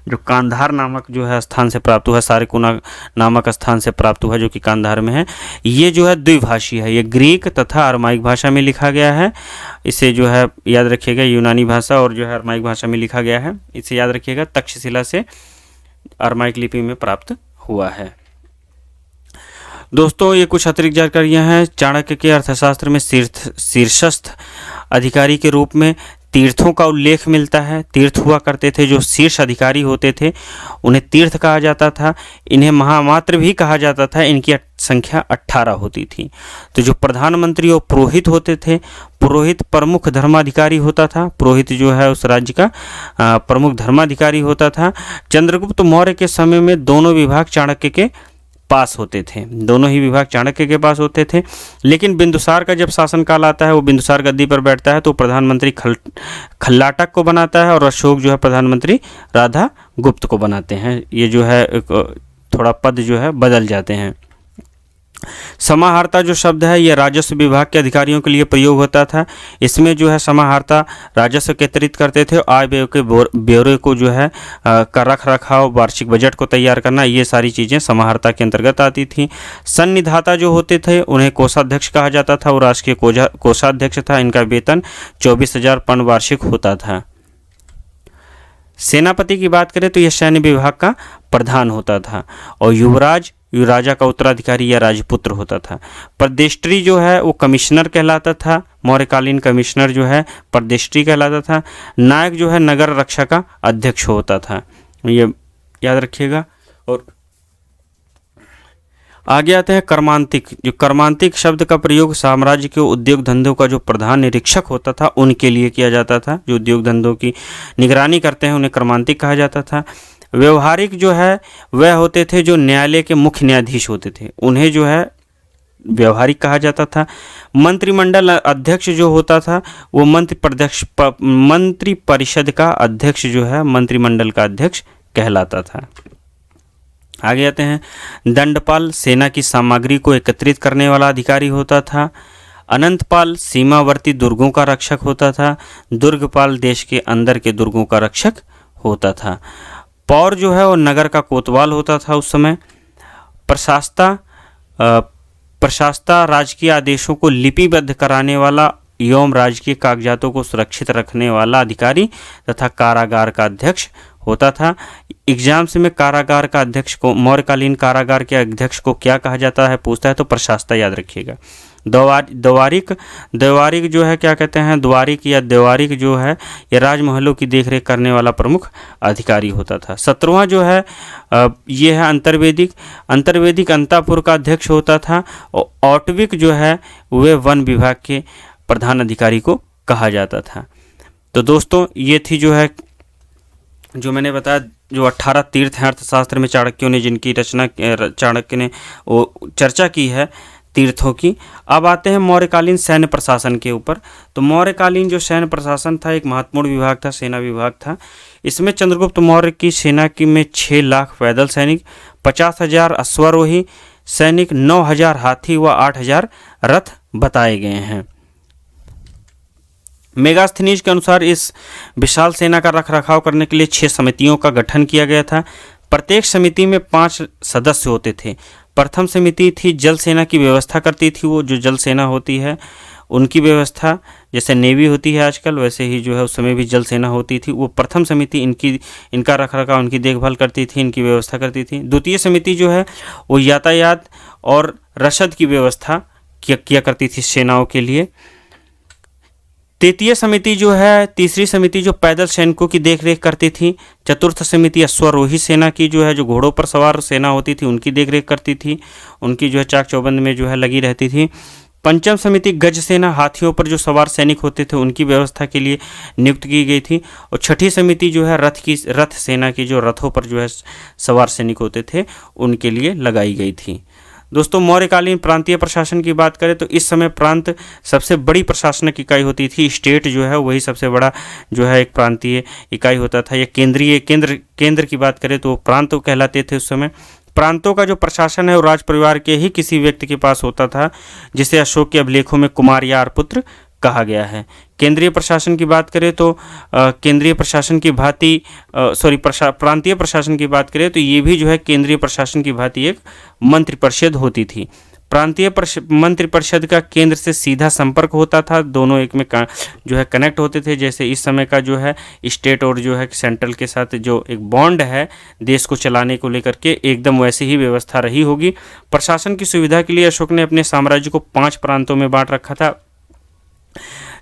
जो कांधार नामक जो है स्थान से प्राप्त हुआ है, सारेकुनक नामक स्थान से प्राप्त हुआ है जो कि कांधार में है। ये जो है द्विभाषी है, ये ग्रीक तथा अरमाइक भाषा में लिखा गया है। इसे जो है याद रखिएगा, यूनानी भाषा और जो है अरमाइक भाषा में लिखा गया है, इसे याद रखिएगा। तक्षशिला से अरमाइक लिपि में प्राप्त हुआ है। दोस्तों ये कुछ अतिरिक्त जानकारियाँ हैं। चाणक्य के अर्थशास्त्र में शीर्षस्थ अधिकारी के रूप में तीर्थों का उल्लेख मिलता है। तीर्थ हुआ करते थे, जो शीर्ष अधिकारी होते थे उन्हें तीर्थ कहा जाता था। इन्हें महामात्र भी कहा जाता था। इनकी संख्या 18 होती थी। तो जो प्रधानमंत्री और पुरोहित होते थे, पुरोहित प्रमुख धर्माधिकारी होता था। पुरोहित जो है उस राज्य का प्रमुख धर्माधिकारी होता था। चंद्रगुप्त मौर्य के समय में दोनों विभाग चाणक्य के पास होते थे, दोनों ही विभाग चाणक्य के पास होते थे। लेकिन बिंदुसार का जब शासनकाल आता है, वो बिंदुसार गद्दी पर बैठता है तो प्रधानमंत्री खल्लाटक को बनाता है और अशोक जो है प्रधानमंत्री राधा गुप्त को बनाते हैं। ये जो है थोड़ा पद जो है बदल जाते हैं। समाहर्ता जो शब्द है ये राजस्व विभाग के अधिकारियों के लिए प्रयोग होता था। इसमें जो है समाहर्ता राजस्व एकत्रित करते थे, आय व्यय के ब्यौरे को जो है का रख रखाव, वार्षिक बजट को तैयार करना, ये सारी चीज़ें समाहर्ता के अंतर्गत आती थी। सन्निधाता जो होते थे उन्हें कोषाध्यक्ष कहा जाता था और राष्ट्रीय कोषाध्यक्ष था। इनका वेतन 24,000 पन वार्षिक होता था। सेनापति की बात करें तो यह सैन्य विभाग का प्रधान होता था और युवराज राजा का उत्तराधिकारी या राजपुत्र होता था। प्रदेष्ट्री जो है वो कमिश्नर कहलाता था। मौर्यकालीन कमिश्नर जो है प्रदेष्ट्री कहलाता था। नायक जो है नगर रक्षा का अध्यक्ष होता था, ये याद रखिएगा। और आगे आते हैं कर्मांतिक। जो कर्मांतिक शब्द का प्रयोग साम्राज्य के उद्योग धंधों का जो प्रधान निरीक्षक होता था उनके लिए किया जाता था। जो उद्योग धंधों की निगरानी करते हैं उन्हें कर्मांतिक कहा जाता था। व्यवहारिक जो है वह होते थे जो न्यायालय के मुख्य न्यायाधीश होते थे, उन्हें जो है व्यवहारिक कहा जाता था। मंत्रिमंडल अध्यक्ष जो होता था वो मंत्री परिषद का अध्यक्ष जो है मंत्रिमंडल का अध्यक्ष कहलाता था। आगे आते हैं दंडपाल सेना की सामग्री को एकत्रित करने वाला अधिकारी होता था। अनंतपाल सीमावर्ती दुर्गों का रक्षक होता था। दुर्गपाल देश के अंदर के दुर्गों का रक्षक होता था। पौर जो है वो नगर का कोतवाल होता था उस समय। प्रशास्ता राजकीय आदेशों को लिपिबद्ध कराने वाला एवं राजकीय कागजातों को सुरक्षित रखने वाला अधिकारी तथा कारागार का अध्यक्ष होता था। एग्जाम्स में कारागार का अध्यक्ष को, मौर्यकालीन कारागार के अध्यक्ष को क्या कहा जाता है पूछता है तो प्रशास्ता याद रखिएगा। द्वारिक जो है क्या कहते हैं, द्वारिक जो है ये राजमहलों की देखरेख करने वाला प्रमुख अधिकारी होता था। 17वां जो है ये है अंतर्वेदिक अंतापुर का अध्यक्ष होता था। और औटविक जो है वे वन विभाग के प्रधान अधिकारी को कहा जाता था। तो दोस्तों ये थी जो है जो मैंने बताया जो 18 तीर्थ हैं अर्थशास्त्र में चाणक्य ने जिनकी रचना चाणक्य ने वो चर्चा की है तीर्थों की। अब आते हैं मौर्यकालीन सैन्य प्रशासन के ऊपर। तो मौर्यकालीन जो सैन्य प्रशासन था एक महत्वपूर्ण विभाग था, सेना विभाग था। इसमें चंद्रगुप्त मौर्य की सेना की में 6 लाख पैदल सैनिक, 50,000 अश्वारोही सैनिक, 9,000 हाथी व 8,000 रथ बताए गए हैं। मेगास्थनीज के अनुसार इस विशाल सेना का रखरखाव करने के लिए 6 समितियों का गठन किया गया था। प्रत्येक समिति में 5 सदस्य होते थे। प्रथम समिति थी जल सेना की व्यवस्था करती थी। वो जो जल सेना होती है उनकी व्यवस्था, जैसे नेवी होती है आजकल वैसे ही जो है उस समय भी जल सेना होती थी। वो प्रथम समिति इनका रखरखाव, इनकी देखभाल करती थी, इनकी व्यवस्था करती थी। द्वितीय समिति जो है वो यातायात और रसद की व्यवस्था किया करती थी सेनाओं के लिए। तीसरी समिति जो पैदल सैनिकों की देखरेख करती थी। चतुर्थ समिति अश्वारोही सेना की जो है जो घोड़ों पर सवार सेना होती थी उनकी देखरेख करती थी, उनकी जो है चाक चौबंद में जो है लगी रहती थी। पंचम समिति गज सेना, हाथियों पर जो सवार सैनिक होते थे उनकी व्यवस्था के लिए नियुक्त की गई थी। और छठी समिति जो है रथ सेना की जो रथों पर जो है सवार सैनिक होते थे उनके लिए लगाई गई थी। दोस्तों मौर्यकालीन प्रांतीय प्रशासन की बात करें तो इस समय प्रांत सबसे बड़ी प्रशासनिक इकाई होती थी। स्टेट जो है वही सबसे बड़ा जो है एक प्रांतीय इकाई होता था। या केंद्रीय केंद्र की बात करें तो प्रांत कहलाते थे उस समय। प्रांतों का जो प्रशासन है वो राज परिवार के ही किसी व्यक्ति के पास होता था, जिसे अशोक के अभिलेखों में कुमार या पुत्र कहा गया है। केंद्रीय प्रशासन की बात करें तो केंद्रीय प्रशासन की भांति प्रांतीय प्रशासन की बात करें तो ये भी जो है केंद्रीय प्रशासन की भांति एक मंत्रिपरिषद होती थी। प्रांतीय मंत्रिपरिषद का केंद्र से सीधा संपर्क होता था, दोनों एक में जो है कनेक्ट होते थे। जैसे इस समय का जो है स्टेट और जो है सेंट्रल के साथ जो एक बॉन्ड है देश को चलाने को लेकर के, एकदम वैसी ही व्यवस्था रही होगी। प्रशासन की सुविधा के लिए अशोक ने अपने साम्राज्य को 5 प्रांतों में बांट रखा था,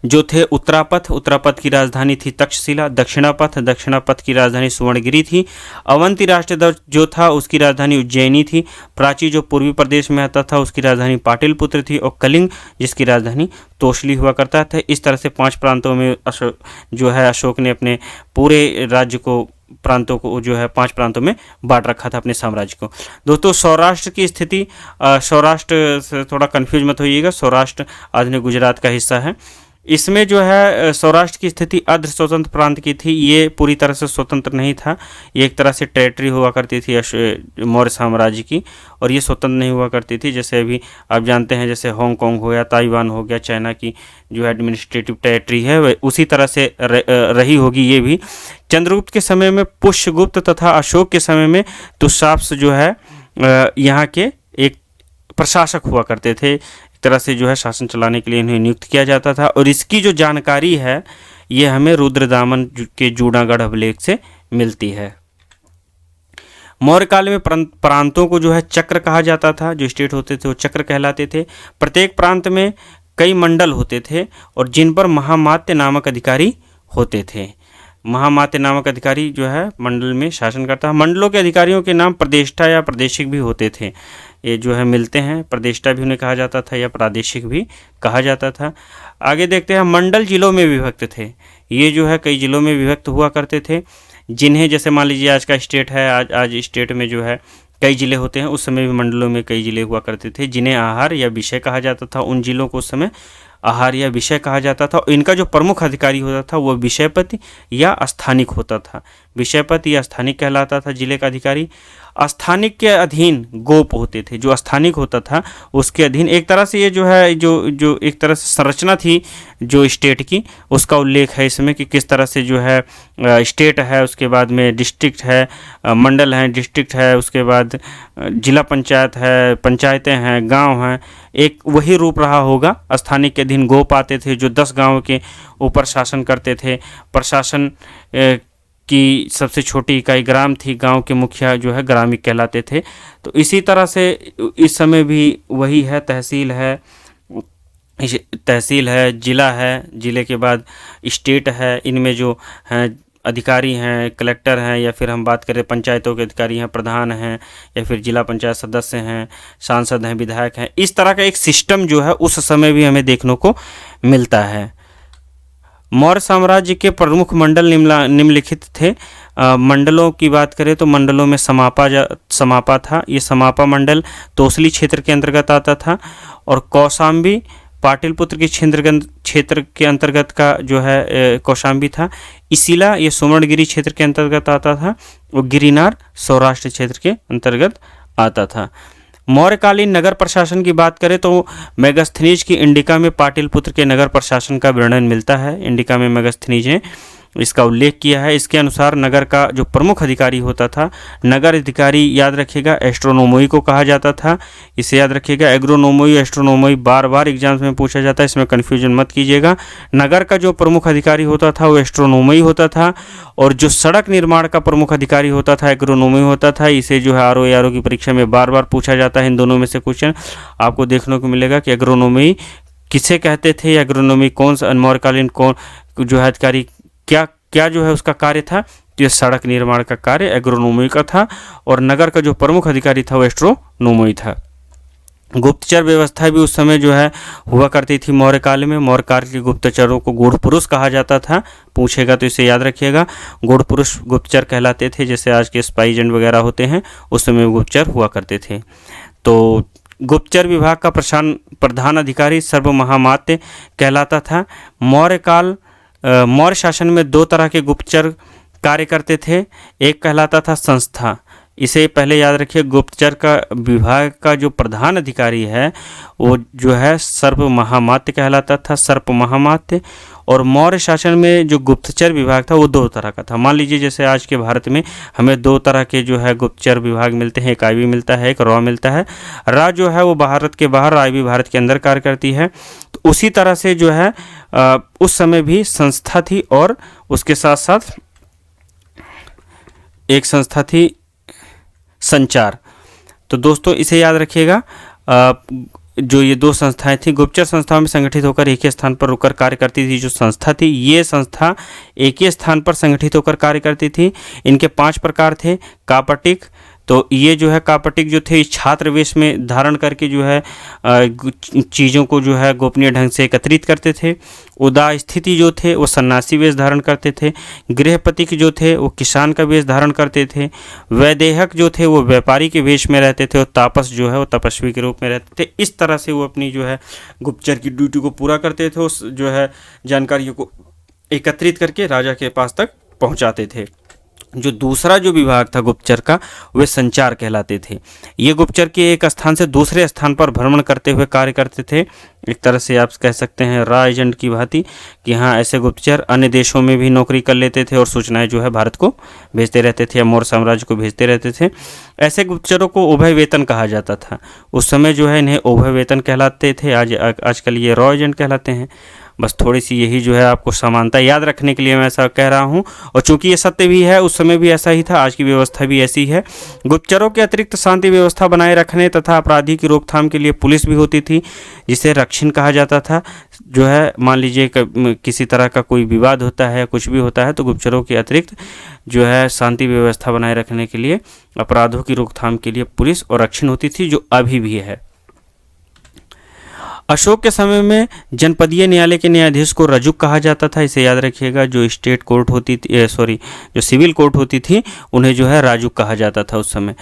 जो थे उत्तरापथ की राजधानी थी तक्षशिला। दक्षिणापथ की राजधानी सुवर्णगिरी थी। अवंती राष्ट्रध्वज जो था उसकी राजधानी उज्जैनी थी। प्राची जो पूर्वी प्रदेश में आता था उसकी राजधानी पाटलिपुत्र थी। और कलिंग जिसकी राजधानी तोशली हुआ करता था। इस तरह से 5 प्रांतों में अशोक ने अपने पूरे राज्य को प्रांतों को जो है 5 प्रांतों में बांट रखा था अपने साम्राज्य को। दोस्तों सौराष्ट्र की स्थिति, सौराष्ट्र से थोड़ा कंफ्यूज मत होइएगा, सौराष्ट्र आधुनिक गुजरात का हिस्सा है। इसमें जो है सौराष्ट्र की स्थिति अर्ध स्वतंत्र प्रांत की थी। ये पूरी तरह से स्वतंत्र नहीं था, ये एक तरह से टेरिटरी हुआ करती थी मौर्य साम्राज्य की, और ये स्वतंत्र नहीं हुआ करती थी। जैसे अभी आप जानते हैं जैसे हांगकांग हो गया, ताइवान हो गया, चाइना की जो एडमिनिस्ट्रेटिव टेरिटरी है वह उसी तरह से रही होगी ये भी। चंद्रगुप्त के समय में पुष्यगुप्त तथा अशोक के समय में तुषाप्स जो है यहाँ के एक प्रशासक हुआ करते थे। तरह से जो है शासन चलाने के लिए इन्हें नियुक्त किया जाता था। और इसकी जो जानकारी है ये हमें रुद्रदामन के जूनागढ़ अभिलेख से मिलती है। मौर्य काल में प्रांतों को जो है चक्र कहा जाता था, जो स्टेट होते थे वो चक्र कहलाते थे। प्रत्येक प्रांत में कई मंडल होते थे और जिन पर महामात्य नामक अधिकारी होते थे। महामात्य नामक अधिकारी जो है मंडल में शासन करता है। मंडलों के अधिकारियों के नाम प्रदेष्टा या प्रादेशिक भी होते थे। ये जो है मिलते हैं। प्रदेष्टा भी उन्हें कहा जाता था या प्रादेशिक भी कहा जाता था। आगे देखते हैं, मंडल जिलों में विभक्त थे। ये जो है कई जिलों में विभक्त हुआ करते थे, जिन्हें जैसे मान लीजिए आज का स्टेट है, आज स्टेट में जो है कई ज़िले होते हैं, उस समय भी मंडलों में कई ज़िले हुआ करते थे, जिन्हें आहार या विषय कहा जाता था। उन जिलों को उस समय आहार या विषय कहा जाता था। इनका जो प्रमुख अधिकारी होता था वो विषयपति या स्थानिक होता था। विषयपति या स्थानिक कहलाता था जिले का अधिकारी। स्थानिक के अधीन गोप होते थे। जो स्थानिक होता था उसके अधीन, एक तरह से ये जो है जो एक तरह से संरचना थी जो स्टेट की, उसका उल्लेख है इसमें कि किस तरह से जो है स्टेट है, उसके बाद में डिस्ट्रिक्ट है, मंडल है, डिस्ट्रिक्ट है, उसके बाद जिला पंचायत है, पंचायतें हैं, गांव हैं। एक वही रूप रहा होगा। स्थानिक के अधीन गोप आते थे जो 10 गाँव के ऊपर शासन करते थे। प्रशासन की सबसे छोटी इकाई ग्राम थी। गांव के मुखिया जो है ग्रामिक कहलाते थे। तो इसी तरह से इस समय भी वही है। तहसील है, ज़िला है, ज़िले के बाद स्टेट है। इनमें जो हैं अधिकारी हैं, कलेक्टर हैं, या फिर हम बात करें पंचायतों के अधिकारी हैं, प्रधान हैं, या फिर जिला पंचायत सदस्य हैं, सांसद हैं, विधायक हैं। इस तरह का एक सिस्टम जो है उस समय भी हमें देखने को मिलता है। मौर्य साम्राज्य के प्रमुख मंडल निम्नलिखित थे। मंडलों की बात करें तो मंडलों में समापा था। ये समापा मंडल तोसली क्षेत्र के अंतर्गत आता था, और कौशाम्बी पाटलिपुत्र के क्षेत्र के अंतर्गत का जो है कौशाम्बी था। इसिला ये सुवर्णगिरी क्षेत्र के अंतर्गत आता था, और गिरिनार सौराष्ट्र क्षेत्र के अंतर्गत आता था। मौर्यकालीन नगर प्रशासन की बात करें तो मेगास्थनीज की इंडिका में पाटलिपुत्र के नगर प्रशासन का वर्णन मिलता है। इंडिका में मेगास्थनीज ने इसका उल्लेख किया है। इसके अनुसार नगर का जो प्रमुख अधिकारी होता था, नगर अधिकारी याद रखिएगा एस्ट्रोनोमोई को कहा जाता था। इसे याद रखिएगा, एग्रोनोमोई एस्ट्रोनोमोई बार बार एग्जाम्स में पूछा जाता है, इसमें कन्फ्यूजन मत कीजिएगा। नगर का जो प्रमुख अधिकारी होता था वो एस्ट्रोनोमोई होता था, और जो सड़क निर्माण का प्रमुख अधिकारी होता था एग्रोनोमोई होता था। इसे जो है आरओ की परीक्षा में बार बार पूछा जाता है। इन दोनों में से क्वेश्चन आपको देखने को मिलेगा कि एग्रोनोमोई किसे कहते थे, एग्रोनोमी कौन सा मौर्यकालीन कौन जो है अधिकारी क्या जो है उसका कार्य था। तो ये सड़क निर्माण का कार्य एग्रोनोमी का था, और नगर का जो प्रमुख अधिकारी था वो एस्ट्रोनोमोई था। गुप्तचर व्यवस्था भी उस समय जो है हुआ करती थी मौर्य काल में। मौर्य काल के गुप्तचरों को गूढ़ पुरुष कहा जाता था। पूछेगा तो इसे याद रखिएगा, गूढ़ पुरुष गुप्तचर कहलाते थे। जैसे आज के स्पाई एजेंट वगैरह होते हैं, उस समय गुप्तचर हुआ करते थे। तो गुप्तचर विभाग का प्रधान अधिकारी सर्वमहामात्य कहलाता था। मौर्य शासन में 2 तरह के गुप्तचर कार्य करते थे। एक कहलाता था संस्था। इसे पहले याद रखिए, गुप्तचर का विभाग का जो प्रधान अधिकारी है वो जो है सर्व महामात्य कहलाता था, सर्प महामात्य। और मौर्य शासन में जो गुप्तचर विभाग था वो 2 तरह का था। मान लीजिए जैसे आज के भारत में हमें 2 तरह के जो है गुप्तचर विभाग मिलते हैं, एक आईबी मिलता है, एक रॉ मिलता है। रॉ जो है वो भारत के बाहर, आईबी भारत के अंदर कार्य करती है। तो उसी तरह से जो है उस समय भी संस्था थी, और उसके साथ साथ एक संस्था थी संचार। तो दोस्तों इसे याद रखिएगा, जो ये 2 संस्थाएं थी, गुप्तचर संस्थाओं में संगठित होकर एक ही स्थान पर रुककर कार्य करती थी। जो संस्था थी, ये संस्था एक ही स्थान पर संगठित होकर कार्य करती थी। इनके 5 प्रकार थे। कापटिक, तो ये जो है कापटिक जो थे छात्र वेश में धारण करके जो है चीज़ों को जो है गोपनीय ढंग से एकत्रित करते थे। उदास्थिति जो थे वो सन्यासी वेश धारण करते थे। गृहपतिक जो थे वो किसान का वेश धारण करते थे। वैदेहक जो थे वो व्यापारी के वेश में रहते थे, और तापस जो है वो तपस्वी के रूप में रहते थे। इस तरह से वो अपनी जो है गुप्तचर की ड्यूटी को पूरा करते थे। उस जो है जानकारियों को एकत्रित करके राजा के पास तक पहुँचाते थे। जो दूसरा जो विभाग था गुप्तचर का, वे संचार कहलाते थे। ये गुप्तचर के एक स्थान से दूसरे स्थान पर भ्रमण करते हुए कार्य करते थे। एक तरह से आप कह सकते हैं रॉ एजेंट की भांति, कि हाँ ऐसे गुप्तचर अन्य देशों में भी नौकरी कर लेते थे और सूचनाएं जो है भारत को भेजते रहते थे या मौर्य साम्राज्य को भेजते रहते थे। ऐसे गुप्तचरों को उभय वेतन कहा जाता था। उस समय जो है इन्हें उभय वेतन कहलाते थे। आजकल ये रॉ एजेंट कहलाते हैं। बस थोड़ी सी यही जो है आपको समानता याद रखने के लिए मैं ऐसा कह रहा हूँ। और चूंकि ये सत्य भी है, उस समय भी ऐसा ही था, आज की व्यवस्था भी ऐसी है। गुप्तचरों के अतिरिक्त शांति व्यवस्था बनाए रखने तथा अपराधी की रोकथाम के लिए पुलिस भी होती थी, जिसे रक्षिण कहा जाता था। जो है मान लीजिए किसी तरह का कोई विवाद होता है, कुछ भी होता है, तो गुप्तचरों के अतिरिक्त जो है शांति व्यवस्था बनाए रखने के लिए, अपराधों की रोकथाम के लिए पुलिस और रक्षिण होती थी, जो अभी भी है। अशोक के समय में जनपदीय न्यायालय के न्यायाधीश को रजुक कहा जाता था, इसे याद रखिएगा। जो स्टेट कोर्ट होती थी, जो सिविल कोर्ट होती थी, उन्हें जो है राजुक कहा जाता था उस समय।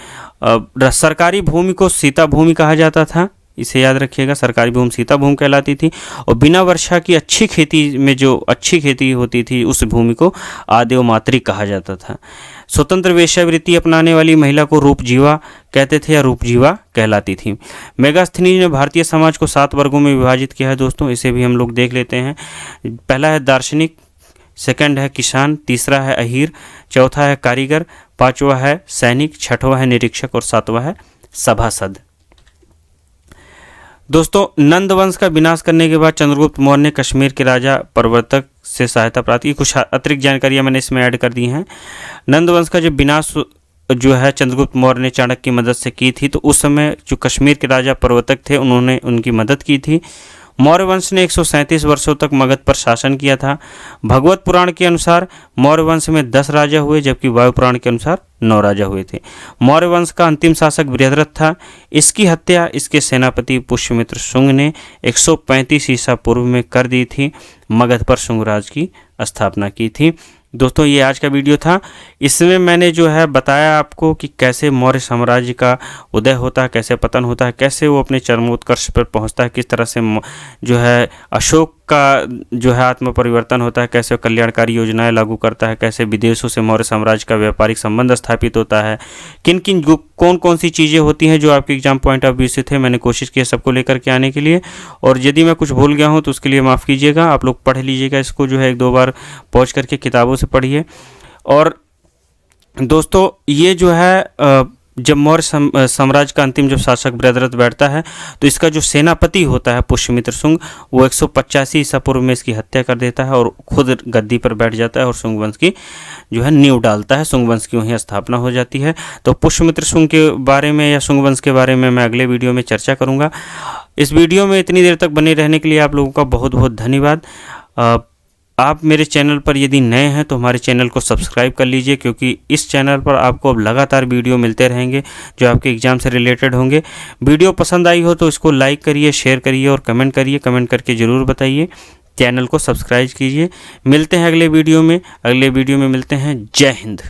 सरकारी भूमि को सीता भूमि कहा जाता था, इसे याद रखिएगा। सरकारी भूमि सीता भूमि कहलाती थी। और बिना वर्षा की अच्छी खेती में जो अच्छी खेती होती थी, उस भूमि को आदेव मातृक कहा जाता था। स्वतंत्र वेश्यावृत्ति अपनाने वाली महिला को रूपजीवा कहते थे या रूपजीवा कहलाती थी। मेगास्थनीज ने भारतीय समाज को 7 वर्गों में विभाजित किया है दोस्तों, इसे भी हम लोग देख लेते हैं। पहला है दार्शनिक, सेकंड है किसान, तीसरा है अहीर, चौथा है कारीगर, पांचवा है सैनिक, छठवां है निरीक्षक और सातवां है सभासद। दोस्तों, नंद वंश का विनाश करने के बाद चंद्रगुप्त मौर्य ने कश्मीर के राजा प्रवर्तक से सहायता प्राप्त की। कुछ अतिरिक्त जानकारियां मैंने इसमें ऐड कर दी हैं। नंद वंश का जब विनाश जो है चंद्रगुप्त मौर्य ने चाणक्य की मदद से की थी, तो उस समय जो कश्मीर के राजा प्रवर्तक थे, उन्होंने उनकी मदद की थी। मौर्य वंश ने 137 वर्षों तक मगध पर शासन किया था। भगवत पुराण के अनुसार मौर्य वंश में 10 राजा हुए, जबकि वायु पुराण के अनुसार 9 राजा हुए थे। मौर्य वंश का अंतिम शासक बृहद्रथ था। इसकी हत्या इसके सेनापति पुष्यमित्र शुंग ने 135 ईसा पूर्व में कर दी थी। मगध पर शुंग राज की स्थापना की थी। दोस्तों, ये आज का वीडियो था। इसमें मैंने जो है बताया आपको कि कैसे मौर्य साम्राज्य का उदय होता है, कैसे पतन होता है, कैसे वो अपने चरमोत्कर्ष पर पहुंचता है, किस तरह से जो है अशोक का जो है आत्म परिवर्तन होता है, कैसे कल्याणकारी योजनाएं लागू करता है, कैसे विदेशों से मौर्य साम्राज्य का व्यापारिक संबंध स्थापित होता है, किन किन कौन कौन सी चीज़ें होती हैं जो आपके एग्जाम पॉइंट ऑफ व्यू से थे। मैंने कोशिश की है सबको लेकर के आने के लिए, और यदि मैं कुछ भूल गया हूं तो उसके लिए माफ़ कीजिएगा। आप लोग पढ़ लीजिएगा इसको, जो है 1-2 बार पहुँच करके किताबों से पढ़िए। और दोस्तों, ये जो है जब मौर्य साम्राज्य का अंतिम जब शासक बृहद्रथ बैठता है, तो इसका जो सेनापति होता है पुष्यमित्र शुंग, वो 185 ईसा पूर्व में इसकी हत्या कर देता है और खुद गद्दी पर बैठ जाता है और शुंग वंश की जो है नींव डालता है। शुंग वंश की वहीं स्थापना हो जाती है। तो पुष्यमित्र शुंग के बारे में या शुंग वंश के बारे में मैं अगले वीडियो में चर्चा करूँगा। इस वीडियो में इतनी देर तक बने रहने के लिए आप लोगों का बहुत बहुत धन्यवाद। आप मेरे चैनल पर यदि नए हैं तो हमारे चैनल को सब्सक्राइब कर लीजिए, क्योंकि इस चैनल पर आपको अब लगातार वीडियो मिलते रहेंगे जो आपके एग्ज़ाम से रिलेटेड होंगे। वीडियो पसंद आई हो तो इसको लाइक करिए, शेयर करिए और कमेंट करिए। कमेंट करके ज़रूर बताइए। चैनल को सब्सक्राइब कीजिए। मिलते हैं अगले वीडियो में। मिलते हैं। जय हिंद।